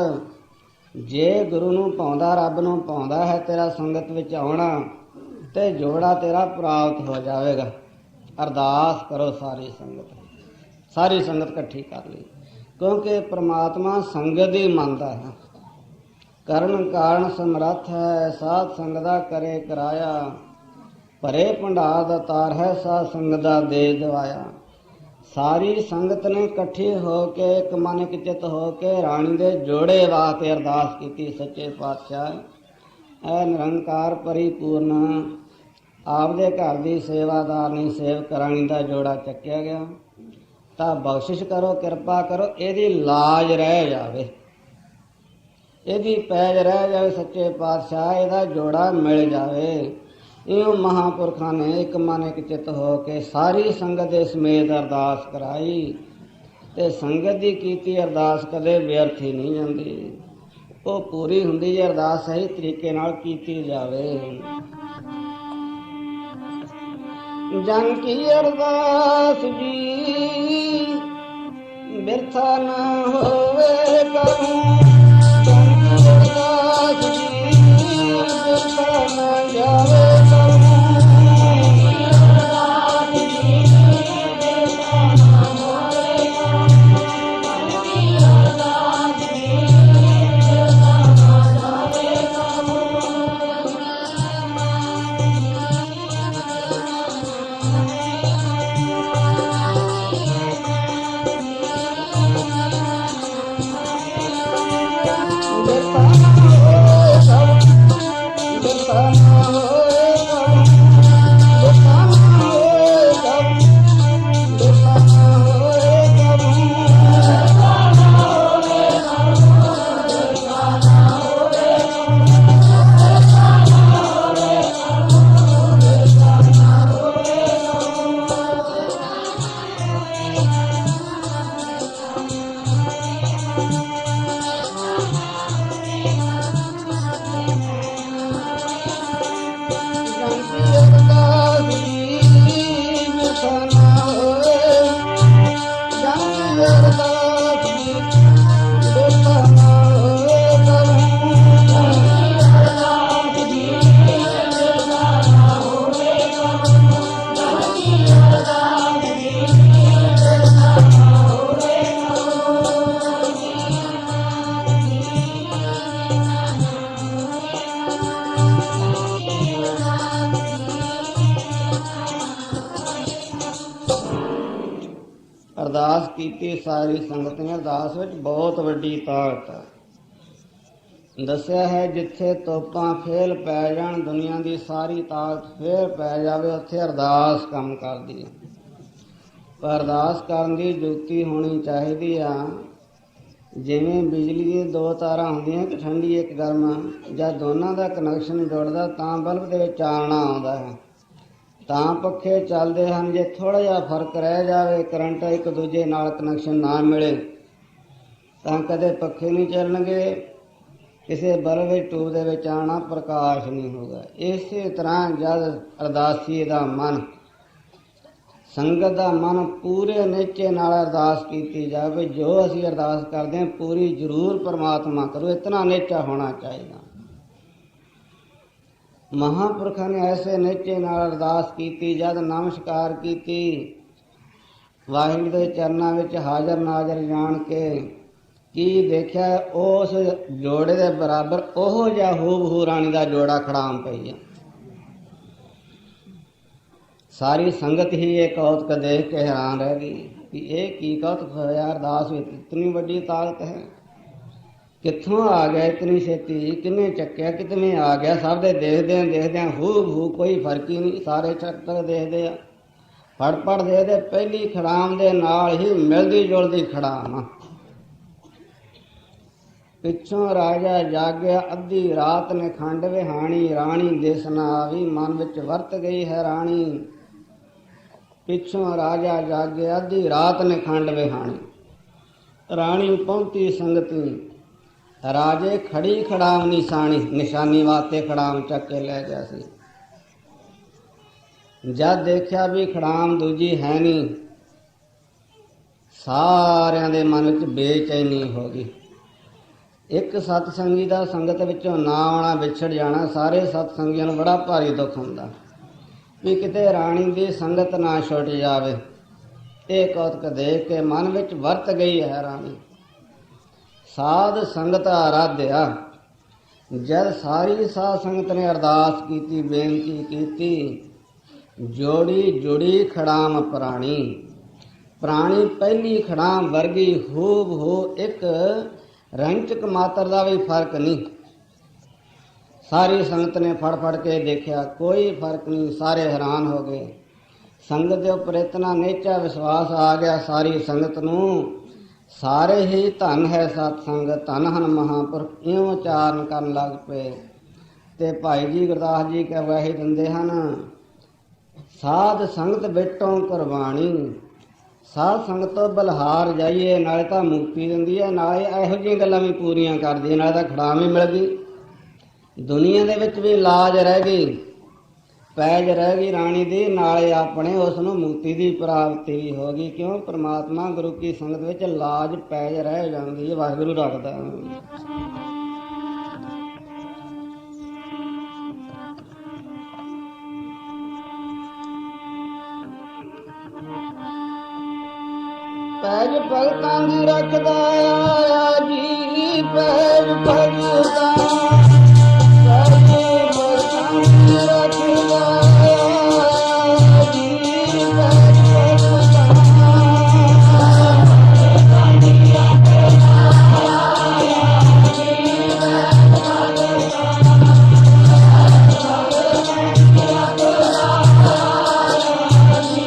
ਜੇ ਗੁਰੂ ਨੂੰ ਪਾਉਂਦਾ, ਰੱਬ ਨੂੰ ਪਾਉਂਦਾ ਹੈ ਤੇਰਾ ਸੰਗਤ ਵਿੱਚ ਆਉਣਾ, ਤੇ ਜੋੜਾ ਤੇਰਾ ਪ੍ਰਾਪਤ ਹੋ ਜਾਵੇਗਾ। ਅਰਦਾਸ ਕਰੋ ਸਾਰੀ ਸੰਗਤ ਇਕੱਠੀ ਕਰ ਲਈ, ਕਿਉਂਕਿ ਪ੍ਰਮਾਤਮਾ ਸੰਗਤ ਹੀ ਮੰਨਦਾ ਹੈ। ਕਰਨ ਕਾਰਨ ਸਮਰੱਥ ਹੈ, ਸਾਧ ਸੰਗਤ ਦਾ ਕਰੇ ਕਰਾਇਆ। ਭਰੇ ਭੰਡਾਰ ਦਾ ਤਾਰ ਹੈ, ਸਾਧ ਸੰਗਤ ਦਾ ਦੇ ਦਿਵਾਇਆ। ਸਾਰੀ ਸੰਗਤ ਨੇ ਇਕੱਠੀ ਹੋ ਕੇ ਇੱਕ ਮਨ ਇੱਕ ਚਿੱਤ ਹੋ ਕੇ ਰਾਣੀ ਦੇ ਜੋੜੇ ਵਾਸਤੇ ਅਰਦਾਸ ਕੀਤੀ। ਸੱਚੇ ਪਾਤਸ਼ਾਹ ਐ ਨਿਰੰਕਾਰ ਪਰਿਪੂਰਨ ਆਪਦੇ ਘਰ ਦੀ ਸੇਵਾਦਾਰ ਨਹੀਂ, ਸੇਵਕ ਰਾਣੀ ਦਾ ਜੋੜਾ ਚੱਕਿਆ ਗਿਆ ਤਾਂ ਬਖਸ਼ਿਸ਼ ਕਰੋ, ਕਿਰਪਾ ਕਰੋ, ਇਹਦੀ ਲਾਜ ਰਹਿ ਜਾਵੇ, ਇਹਦੀ ਪੈਜ ਰਹਿ ਜਾਵੇ। ਸੱਚੇ ਪਾਤਸ਼ਾਹ ਇਹਦਾ ਜੋੜਾ ਮਿਲ ਜਾਵੇ। ਇਉਂ ਮਹਾਂਪੁਰਖਾਂ ਨੇ ਇੱਕ ਮਨ ਇੱਕ ਚਿੱਤ ਹੋ ਕੇ ਸਾਰੀ ਸੰਗਤ ਦੇ ਸਮੇਤ ਅਰਦਾਸ ਕਰਾਈ ਤੇ ਸੰਗਤ ਦੀ ਕੀਤੀ ਅਰਦਾਸ ਕਦੇ ਵਿਅਰਥ ਹੀ ਨਹੀਂ ਜਾਂਦੀ, ਉਹ ਪੂਰੀ ਹੁੰਦੀ ਜੇ ਅਰਦਾਸ ਸਹੀ ਤਰੀਕੇ ਨਾਲ ਕੀਤੀ ਜਾਵੇ। ਜਨ ਕੀ ਅਰਦਾਸ ਜੀ ਬਿਰਥਾ ਨਾ ਹੋਵੇ ਕਰੂੰ, ਜਨ ਕੀ ਅਰਦਾਸ ਜੀ ਬਿਰਥਾ ਨਾ ਜਾਵੇ ਕਰੂੰ। ਅਰਦਾਸ ਕੀਤੀ ਸਾਰੀ ਸੰਗਤ ਨੇ। ਅਰਦਾਸ ਵਿੱਚ ਬਹੁਤ ਵੱਡੀ ਤਾਕਤ ਹੈ। ਦੱਸਿਆ ਹੈ ਜਿੱਥੇ ਤੋਪਾਂ ਫੇਲ ਪੈ ਜਾਣ, ਦੁਨੀਆ ਦੀ ਸਾਰੀ ਤਾਕਤ ਫੇਰ ਪੈ ਜਾਵੇ, ਉੱਥੇ ਅਰਦਾਸ ਕੰਮ ਕਰਦੀ ਹੈ। ਪਰ ਅਰਦਾਸ ਕਰਨ ਦੀ ਜੁਗਤੀ ਹੋਣੀ ਚਾਹੀਦੀ ਆ। ਜਿਵੇਂ ਬਿਜਲੀ ਦੀਆਂ ਦੋ ਤਾਰਾਂ ਹੁੰਦੀਆਂ, ਇੱਕ ਠੰਡੀ ਇੱਕ ਗਰਮ, ਜਦ ਦੋਨਾਂ ਦਾ ਕਨੈਕਸ਼ਨ ਜੁੜਦਾ ਤਾਂ ਬਲਬ ਦੇ ਵਿੱਚ ਚਾਨਣਾ ਆਉਂਦਾ ਹੈ, ਤਾਂ ਪੱਖੇ ਚੱਲਦੇ ਹਨ। ਜੇ ਥੋੜ੍ਹਾ ਜਿਹਾ ਫਰਕ ਰਹਿ ਜਾਵੇ, ਕਰੰਟ ਇੱਕ ਦੂਜੇ ਨਾਲ ਕਨੈਕਸ਼ਨ ਨਾ ਮਿਲੇ, ਤਾਂ ਕਦੇ ਪੱਖੇ ਨਹੀਂ ਚੱਲਣਗੇ, ਕਿਸੇ ਬਲਬ ਵਿੱਚ ਟੂਬ ਦੇ ਵਿੱਚ ਆਉਣਾ ਪ੍ਰਕਾਸ਼ ਨਹੀਂ ਹੋਗਾ। ਇਸੇ ਤਰ੍ਹਾਂ ਜਦ ਅਰਦਾਸੀ ਦਾ ਮਨ, ਸੰਗਤ ਦਾ ਮਨ ਪੂਰੇ ਨਿਸ਼ਚੇ ਨਾਲ ਅਰਦਾਸ ਕੀਤੀ ਜਾਵੇ, ਜੋ ਅਸੀਂ ਅਰਦਾਸ ਕਰਦੇ ਹਾਂ ਪੂਰੀ ਜ਼ਰੂਰ ਪਰਮਾਤਮਾ ਕਰੋ, ਇਤਨਾ ਨਿਸ਼ਚਾ ਹੋਣਾ ਚਾਹੀਦਾ। ਮਹਾਂਪੁਰਖਾਂ ਨੇ ਐਸੇ ਨਿਸ਼ਚੇ ਨਾਲ ਅਰਦਾਸ ਕੀਤੀ। ਜਦ ਨਮਸਕਾਰ ਕੀਤੀ, ਵਾਹਿਗੁਰੂ ਦੇ ਚਰਨਾਂ ਵਿੱਚ ਹਾਜ਼ਰ ਨਾਜ਼ਰ ਜਾਣ ਕੇ ਕੀ ਦੇਖਿਆ, ਉਸ ਜੋੜੇ ਦੇ ਬਰਾਬਰ ਉਹੋ ਜਿਹਾ ਹੂਬਹੂ ਰਾਣੀ ਦਾ ਜੋੜਾ ਖੜਾਮ ਪਈ ਹੈ। ਸਾਰੀ ਸੰਗਤ ਹੀ ਇਹ ਕੌਤਕ ਦੇਖ ਕੇ ਹੈਰਾਨ ਰਹਿ ਗਈ ਕਿ ਇਹ ਕੀ ਕੌਤਕ ਹੋਇਆ। ਅਰਦਾਸ ਵਿੱਚ ਇਤਨੀ ਵੱਡੀ ਤਾਕਤ ਹੈ, ਕਿੱਥੋਂ ਆ ਗਿਆ ਇਤਨੀ ਛੇਤੀ, ਕਿੰਨੇ ਚੱਕਿਆ, ਕਿਤਨੇ ਆ ਗਿਆ। ਸਭ ਦੇ ਦੇਖਦਿਆਂ ਹੂ ਕੋਈ ਫਰਕ ਹੀ ਨਹੀਂ, ਸਾਰੇ ਚੱਕਰ ਦੇਖਦੇ ਆ, ਫੜ ਦੇਖਦੇ। ਪਹਿਲੀ ਖੜਾਮ ਦੇ ਨਾਲ ਹੀ ਮਿਲਦੀ ਜੁਲਦੀ ਖੜਾਮ। ਪਿੱਛੋਂ ਰਾਜਾ ਜਾਗਿਆ, ਅੱਧੀ ਰਾਤ ਨੇ ਖੰਡ ਵਿਹਾਣੀ, ਰਾਣੀ ਦਿਸ ਨਾ ਆਵੀ, ਮਨ ਵਿੱਚ ਵਰਤ ਗਈ ਹੈ ਰਾਣੀ। ਪਿੱਛੋਂ ਰਾਜਾ ਜਾਗਿਆ, ਅੱਧੀ ਰਾਤ ਨੇ ਖੰਡ ਵਿਹਾਣੀ, ਰਾਣੀ ਪਹੁੰਚੀ ਸੰਗਤੀ। ਰਾਜੇ ਖੜੀ ਖੜਾਮ ਨਿਸ਼ਾਨੀ ਵਾਸਤੇ ਖੜਾਮ ਚੱਕ ਕੇ ਲੈ ਗਿਆ ਸੀ। ਜਦ ਦੇਖਿਆ ਵੀ ਖੜਾਮ ਦੂਜੀ ਹੈ ਨਹੀਂ, ਸਾਰਿਆਂ ਦੇ ਮਨ ਵਿੱਚ ਬੇਚੈਨੀ ਹੋ ਗਈ। ਇੱਕ ਸਤਸੰਗੀ ਦਾ ਸੰਗਤ ਵਿੱਚੋਂ ਨਾ ਆਉਣਾ, ਵਿਛੜ ਜਾਣਾ, ਸਾਰੇ ਸਤਸੰਗੀਆਂ ਨੂੰ ਬੜਾ ਭਾਰੀ ਦੁੱਖ ਹੁੰਦਾ ਵੀ ਕਿਤੇ ਰਾਣੀ ਦੀ ਸੰਗਤ ਨਾ ਛੁੱਟ ਜਾਵੇ। ਇਹ ਕੌਤਕ ਦੇਖ ਕੇ ਮਨ ਵਿੱਚ ਵਰਤ ਗਈ ਹੈ ਰਾਣੀ। ਸਾਧ ਸੰਗਤ ਆਰਾਧਿਆ। ਜਦ ਸਾਰੀ ਸਾਧ ਸੰਗਤ ਨੇ ਅਰਦਾਸ ਕੀਤੀ, ਬੇਨਤੀ ਕੀਤੀ, ਜੋੜੀ ਜੁੜੀ ਖੜਾਮ ਪ੍ਰਾਣੀ। ਪ੍ਰਾਣੀ ਪਹਿਲੀ ਖੜਾਮ ਵਰਗੀ ਹੂਬ ਹੋ, ਇੱਕ ਰੰਚਕ ਮਾਤਰ ਦਾ ਵੀ ਫਰਕ ਨਹੀਂ। ਸਾਰੀ ਸੰਗਤ ਨੇ ਫੜ ਫੜ ਕੇ ਦੇਖਿਆ, ਕੋਈ ਫਰਕ ਨਹੀਂ। ਸਾਰੇ ਹੈਰਾਨ ਹੋ ਗਏ। ਸੰਗਤ ਦੇ ਉੱਪਰ ਇਤਨਾ ਨੇਚਾ ਵਿਸ਼ਵਾਸ ਆ ਗਿਆ ਸਾਰੀ ਸੰਗਤ ਨੂੰ। ਸਾਰੇ ਹੀ ਧਨ ਹੈ ਸਤਸੰਗ, ਧਨ ਹਨ ਮਹਾਂਪੁਰਖ, ਇਉਂ ਉਚਾਰਨ ਕਰਨ ਲੱਗ ਪਏ। ਤੇ ਭਾਈ ਜੀ ਗੁਰਦਾਸ ਜੀ ਗਵਾਹੀ ਦਿੰਦੇ ਹਨ, ਸਾਧ ਸੰਗਤ ਬੇਟੋਂ ਕੁਰਬਾਨੀ। ਸਾਧ ਸੰਗਤ ਤੋਂ ਬਲਿਹਾਰ ਜਾਈਏ, ਨਾਲੇ ਤਾਂ ਮੁਕਤੀ ਦਿੰਦੀ ਹੈ, ਨਾਲੇ ਇਹੋ ਜਿਹੀਆਂ ਗੱਲਾਂ ਵੀ ਪੂਰੀਆਂ ਕਰਦੀ ਹੈ, ਨਾਲੇ ਤਾਂ ਖੜਾਮ ਵੀ ਮਿਲ ਗਈ, ਦੁਨੀਆ ਦੇ ਵਿੱਚ ਵੀ ਲਾਜ ਰਹਿ ਗਈ, ਪੈਜ ਰਹਿ ਗਈ ਰਾਣੀ ਦੀ, ਨਾਲੇ ਆਪਣੇ ਉਸ ਨੂੰ ਮੁਕਤੀ ਦੀ ਪ੍ਰਾਪਤੀ ਵੀ ਹੋ ਗਈ। ਕਿਉਂ? ਪ੍ਰਮਾਤਮਾ ਗੁਰੂ ਕੀ ਸੰਗਤ ਵਿੱਚ ਲਾਜ ਪੈਜ ਰਹਿ ਜਾਂਦੀ ਹੈ, ਵਾਹਿਗੁਰੂ ਰੱਖਦਾ। ਪੈਜ ਭਗਤਾਂ ਦੀ ਰੱਖਦਾ ਆਇਆ ਜੀ, ਪੈਜ ਭਗਤਾਂ, ਪੈਜ ਭਗਤਾਂ ਦੀ ਰੱਖਦਾ ਆਇਆ ਜੀ, ਪੈਜ ਭਗਤਾਂ, ਭਗਤਾਂ ਦੀ ਰੱਖਦਾ ਆਇਆ ਜੀ,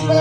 ਪੈਜ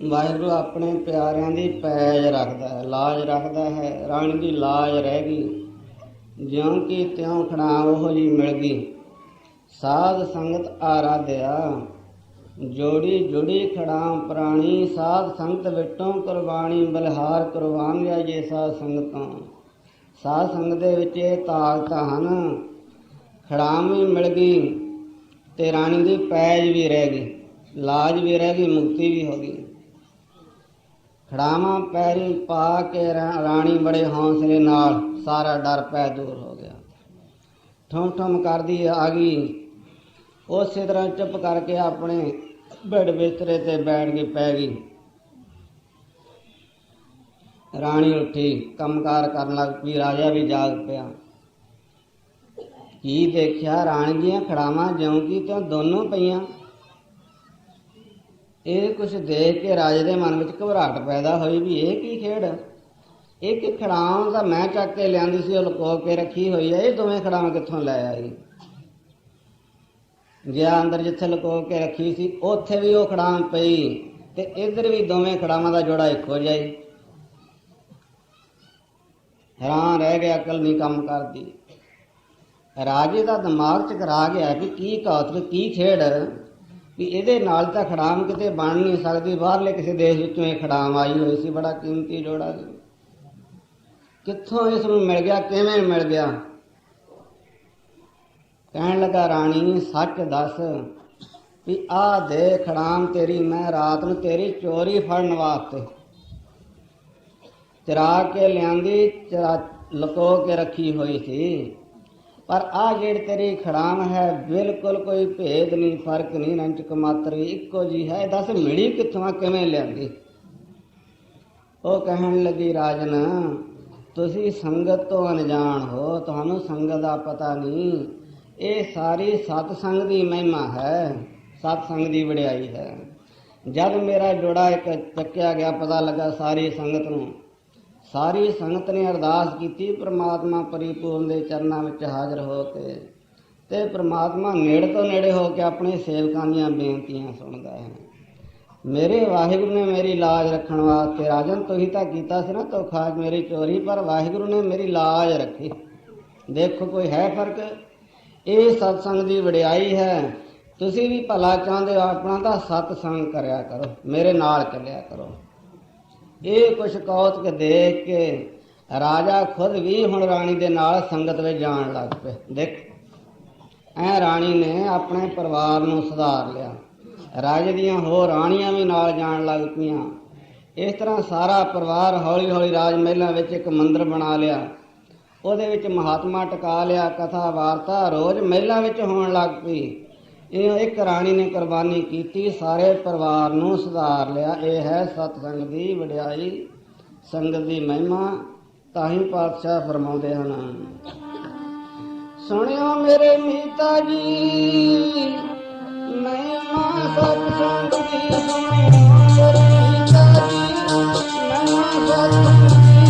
ਵਾਹਿਗੁਰੂ ਆਪਣੇ ਪਿਆਰਿਆਂ ਦੀ ਪੈਜ ਰੱਖਦਾ ਹੈ, ਲਾਜ ਰੱਖਦਾ ਹੈ। ਰਾਣੀ ਦੀ ਲਾਜ ਰਹਿ ਗਈ, ਜਿਉਂ ਕਿ ਤਿਉਂ ਖੜਾਮ ਉਹੋ ਜਿਹੀ ਮਿਲ ਗਈ। ਸਾਧ ਸੰਗਤ ਆਰਾਧਿਆ, ਜੋੜੀ ਜੁੜੀ ਖੜਾਮ ਪ੍ਰਾਣੀ। ਸਾਧ ਸੰਗਤ ਵਿਟੋਂ ਕੁਰਬਾਨੀ, ਬਲਿਹਾਰ ਕੁਰਬਾਨ ਲਿਆ ਜੇ ਸਾਧ ਸੰਗਤੋਂ। ਸਾਧ ਸੰਗਤ ਦੇ ਵਿੱਚ ਇਹ ਤਾਕਤਾਂ ਹਨ, ਖੜਾਮ ਵੀ ਮਿਲ ਗਈ ਤੇ ਰਾਣੀ ਦੀ ਪੈਜ ਵੀ ਰਹਿ ਗਈ, ਲਾਜ ਵੀ ਰਹਿ ਗਈ, ਮੁਕਤੀ ਵੀ ਹੋ ਗਈ। ਖੜਾਵਾਂ ਪੈਰੀ ਪਾ ਕੇ ਰਾਣੀ ਬੜੇ ਹੌਸਲੇ ਨਾਲ ਸਾਰਾ ਡਰ ਪੈ ਦੂਰ ਹੋ ਗਿਆ। ਠੁਮ ਠੁਮ ਕਰਦੀ ਆ ਗਈ, ਉਸੇ ਤਰ੍ਹਾਂ ਚੁੱਪ ਕਰਕੇ ਆਪਣੇ ਬੈਡ ਬਿਸਤਰੇ ਤੇ ਬੈਠ ਕੇ ਪੈ ਗਈ। ਰਾਣੀ ਉੱਠੀ, ਕੰਮਕਾਰ ਕਰਨ ਲੱਗ ਪਈ, ਰਾਜਾ ਵੀ ਜਾਗ ਪਿਆ। ਕੀ ਦੇਖਿਆ ਰਾਣੀ ਦੀਆਂ ਖੜਾਵਾਂ ਜਿਉਂ ਕੀ ਤਿਉਂ ਦੋਨੋਂ ਪਈਆਂ। ਇਹ ਕੁਛ ਦੇਖ ਕੇ ਰਾਜੇ ਦੇ ਮਨ ਵਿੱਚ ਘਬਰਾਹਟ ਪੈਦਾ ਹੋਈ ਵੀ ਇਹ ਕੀ ਖੇਡ। ਇੱਕ ਖੜਾਵਾਂ ਤਾਂ ਮੈਂ ਚੱਕ ਕੇ ਲਿਆਂਦੀ ਸੀ, ਉਹ ਲੁਕੋ ਕੇ ਰੱਖੀ ਹੋਈ ਹੈ, ਇਹ ਦੋਵੇਂ ਖੜਾਵਾਂ ਕਿੱਥੋਂ ਲੈ ਆਈ। ਗਿਆ ਅੰਦਰ ਜਿੱਥੇ ਲੁਕੋ ਕੇ ਰੱਖੀ ਸੀ ਉੱਥੇ ਵੀ ਉਹ ਖੜਾਮ ਪਈ ਤੇ ਇੱਧਰ ਵੀ ਦੋਵੇਂ ਖੜਾਵਾਂ ਦਾ ਜੋੜਾ ਇੱਕੋ ਜਿਹਾ ਹੀ। ਹੈਰਾਨ ਰਹਿ ਗਿਆ, ਅਕਲ ਨਹੀਂ ਕੰਮ ਕਰਦੀ। ਰਾਜੇ ਦਾ ਦਿਮਾਗ ਚਕਰਾ ਗਿਆ ਕਿ ਕੀ ਕੌਤਕ ਕੀ ਖੇਡ ਵੀ ਇਹਦੇ ਨਾਲ ਤਾਂ ਖੜਾਮ ਕਿਤੇ ਬਣ ਨਹੀਂ ਸਕਦੀ। ਬਾਹਰਲੇ ਕਿਸੇ ਦੇਸ਼ ਵਿੱਚੋਂ ਇਹ ਖੜਾਮ ਆਈ ਹੋਈ ਸੀ, ਬੜਾ ਕੀਮਤੀ ਜੋੜਾ ਸੀ, ਕਿੱਥੋਂ ਇਸ ਨੂੰ ਮਿਲ ਗਿਆ, ਕਿਵੇਂ ਮਿਲ ਗਿਆ। ਕਹਿਣ ਲੱਗਾ ਰਾਣੀ ਸੱਚ ਦੱਸ ਵੀ ਆਹ ਦੇ ਖੜਾਮ ਤੇਰੀ ਮੈਂ ਰਾਤ ਨੂੰ ਤੇਰੀ ਚੋਰੀ ਫੜਨ ਵਾਸਤੇ ਚਰਾ ਕੇ ਲਿਆਂਦੀ, ਲੁਕੋ ਕੇ ਰੱਖੀ ਹੋਈ ਸੀ। ਪਰ ਆਹ ਜਿਹੜੀ ਤੇਰੀ ਖੜਾਮ ਹੈ ਬਿਲਕੁਲ ਕੋਈ ਭੇਦ ਨਹੀਂ, ਫਰਕ ਨਹੀਂ, ਰੰਚਕ ਮਾਤਰ ਵੀ ਇੱਕੋ ਜੀ ਹੈ। ਦੱਸ ਮਿਲੀ ਕਿੱਥੋਂ, ਕਿਵੇਂ ਲਿਆਂਦੀ। ਉਹ ਕਹਿਣ ਲੱਗੀ ਰਾਜਨ ਤੁਸੀਂ ਸੰਗਤ ਤੋਂ ਅਣਜਾਣ ਹੋ, ਤੁਹਾਨੂੰ ਸੰਗਤ ਦਾ ਪਤਾ ਨਹੀਂ। ਇਹ ਸਾਰੀ ਸਤਸੰਗ ਦੀ ਮਹਿਮਾ ਹੈ, ਸਤਸੰਗ ਦੀ ਵਡਿਆਈ ਹੈ। ਜਦ ਮੇਰਾ ਜੋੜਾ ਇੱਕ ਚੱਕਿਆ ਗਿਆ, ਪਤਾ ਲੱਗਾ ਸਾਰੀ ਸੰਗਤ ਨੂੰ, ਸਾਰੀ ਸੰਗਤ ਨੇ ਅਰਦਾਸ ਕੀਤੀ ਪ੍ਰਮਾਤਮਾ ਪਰਿਪੂਰਨ ਦੇ ਚਰਨਾਂ ਵਿੱਚ ਹਾਜ਼ਰ ਹੋ ਕੇ, ਤੇ ਪ੍ਰਮਾਤਮਾ ਨੇੜੇ ਤੋਂ ਨੇੜੇ ਹੋ ਕੇ ਆਪਣੇ ਸੇਵਕਾਂ ਦੀਆਂ ਬੇਨਤੀਆਂ ਸੁਣਦਾ ਹੈ। ਮੇਰੇ ਵਾਹਿਗੁਰੂ ਨੇ ਮੇਰੀ ਲਾਜ ਰੱਖਣ ਵਾਸਤੇ, ਰਾਜਨ ਤੁਸੀਂ ਤਾਂ ਕੀਤਾ ਸੀ ਨਾ ਧੋਖਾ ਮੇਰੀ ਚੋਰੀ, ਪਰ ਵਾਹਿਗੁਰੂ ਨੇ ਮੇਰੀ ਲਾਜ ਰੱਖੀ। ਦੇਖੋ ਕੋਈ ਹੈ ਫਰਕ। ਇਹ ਸਤਸੰਗ ਦੀ ਵਡਿਆਈ ਹੈ। ਤੁਸੀਂ ਵੀ ਭਲਾ ਚਾਹੁੰਦੇ ਹੋ ਆਪਣਾ ਤਾਂ ਸਤਸੰਗ ਕਰਿਆ ਕਰੋ, ਮੇਰੇ ਨਾਲ ਚੱਲਿਆ ਕਰੋ। ਇਹ ਕੁਛ ਕੌਤਕ ਦੇਖ ਕੇ ਰਾਜਾ ਖੁਦ ਵੀ ਹੁਣ ਰਾਣੀ ਦੇ ਨਾਲ ਸੰਗਤ ਵਿੱਚ ਜਾਣ ਲੱਗ ਪਏ। ਦੇਖ ਐ ਰਾਣੀ ਨੇ ਆਪਣੇ ਪਰਿਵਾਰ ਨੂੰ ਸੁਧਾਰ ਲਿਆ, ਰਾਜੇ ਦੀਆਂ ਹੋਰ ਰਾਣੀਆਂ ਵੀ ਨਾਲ ਜਾਣ ਲੱਗ ਪਈਆਂ। ਇਸ ਤਰ੍ਹਾਂ ਸਾਰਾ ਪਰਿਵਾਰ ਹੌਲੀ ਹੌਲੀ ਰਾਜ ਮਹਿਲਾਂ ਵਿੱਚ ਇੱਕ ਮੰਦਿਰ ਬਣਾ ਲਿਆ, ਉਹਦੇ ਵਿੱਚ ਮਹਾਤਮਾ ਟਿਕਾ ਲਿਆ, ਕਥਾ ਵਾਰਤਾ ਰੋਜ਼ ਮਹਿਲਾਂ ਵਿੱਚ ਹੋਣ ਲੱਗ ਪਈ। ਇਹ ਇੱਕ ਰਾਣੀ ਨੇ ਕੁਰਬਾਨੀ ਕੀਤੀ, ਸਾਰੇ ਪਰਿਵਾਰ ਨੂੰ ਸੁਧਾਰ ਲਿਆ। ਇਹ ਹੈ ਸਤਸੰਗ ਦੀ ਵਡਿਆਈ, ਸੰਗਤ ਦੀ ਮਹਿਮਾ। ਤਾਂ ਹੀ ਪਾਤਸ਼ਾਹ ਫਰਮਾਉਂਦੇ ਹਨ, ਸੁਣਿਓ ਮੇਰੇ ਮੀਤਾ ਜੀ ਮਹਿਮਾ ਸਤਸੰਗ ਦੀ, ਸੁਣਿਓ ਮੇਰੇ ਮੀਤਾ ਜੀ ਮਹਿਮਾ ਸਤਸੰਗ ਦੀ।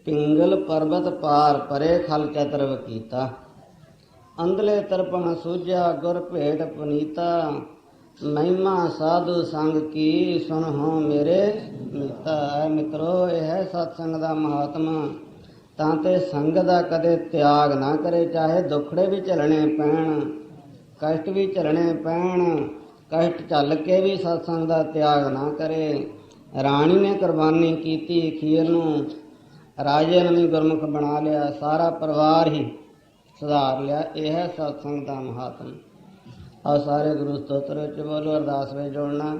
ਪਿੰਗਲ ਪਰਬਤ ਪਾਰ ਪਰੇ ਖਲ ਚਤਰਵ ਕੀਤਾ, ਅੰਦਲੇ ਤਰਪਣ ਸੂਝਿਆ ਗੁਰ ਭੇਟ ਪੁਨੀਤਾ। ਮਹਿਮਾ ਸਾਧੂ ਸੰਗ ਕੀ ਸੁਣੋ ਮੇਰੇ ਮੀਤਾ। ਮਿੱਤਰੋ ਇਹ ਹੈ ਸਤਸੰਗ ਦਾ ਮਹਾਤਮਾ। ਤਾਂ ਤੇ ਸੰਗ ਦਾ ਕਦੇ ਤਿਆਗ ਨਾ ਕਰੇ, ਚਾਹੇ ਦੁੱਖੜੇ ਵੀ ਝੱਲਣੇ ਪੈਣ, ਕਸ਼ਟ ਵੀ ਝੱਲਣੇ ਪੈਣ, ਕਸ਼ਟ ਝੱਲ ਕੇ ਵੀ ਸਤਸੰਗ ਦਾ ਤਿਆਗ ਨਾ ਕਰੇ। ਰਾਣੀ ਨੇ ਕੁਰਬਾਨੀ ਕੀਤੀ, ਅਖੀਰ ਨੂੰ ਰਾਜੇ ਨੂੰ ਵੀ ਗੁਰਮੁਖ ਬਣਾ ਲਿਆ, ਸਾਰਾ ਪਰਿਵਾਰ ਹੀ ਸੁਧਾਰ ਲਿਆ। ਇਹ ਹੈ ਸਤਸੰਗ ਦਾ ਮਹਾਤਮ। ਆਓ ਸਾਰੇ ਗੁਰੂ ਸਤੋਤਰ ਵਿੱਚ ਬੋਲੋ, ਅਰਦਾਸ ਵਿੱਚ ਜੋੜਨਾ,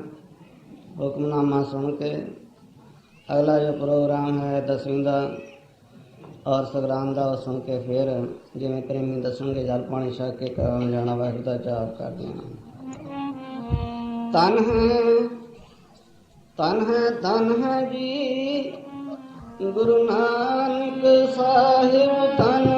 ਹੁਕਮਨਾਮਾ ਸੁਣ ਕੇ। ਅਗਲਾ ਜੋ ਪ੍ਰੋਗਰਾਮ ਹੈ 10ਵੀਂ ਦਾ ਔਰ ਸਗਰਾਮ ਦਾ, ਉਹ ਸੁਣ ਕੇ ਫਿਰ ਜਿਵੇਂ ਪ੍ਰੇਮੀ ਦੱਸਣਗੇ ਜਲ ਪਾਣੀ ਛਕ ਕੇ ਕਰਨ ਜਾਣਾ। ਵਾਹਿਗੁਰੂ ਦਾ ਜਾਪ ਕਰਦੇ ਹਾਂ। ਤਨ ਹੈ ਤਨ ਹੈ ਤਨ ਹੈ ਜੀ ਗੁਰੂ ਨਾਨਕ ਸਾਹਿਬ ਤਨ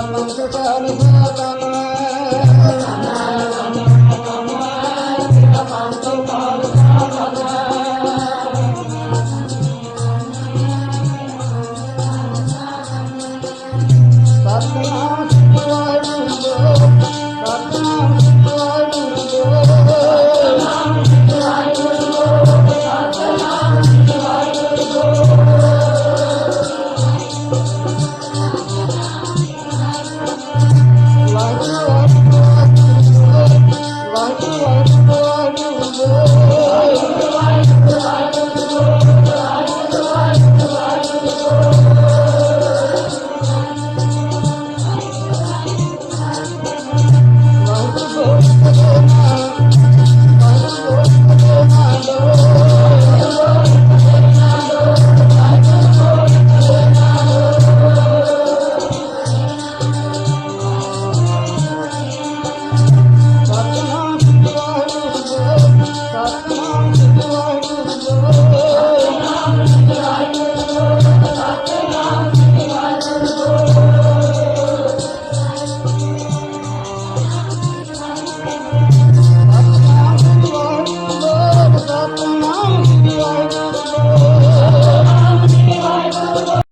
ਮੰਗ ਕਾਲ ਸਾਤਨ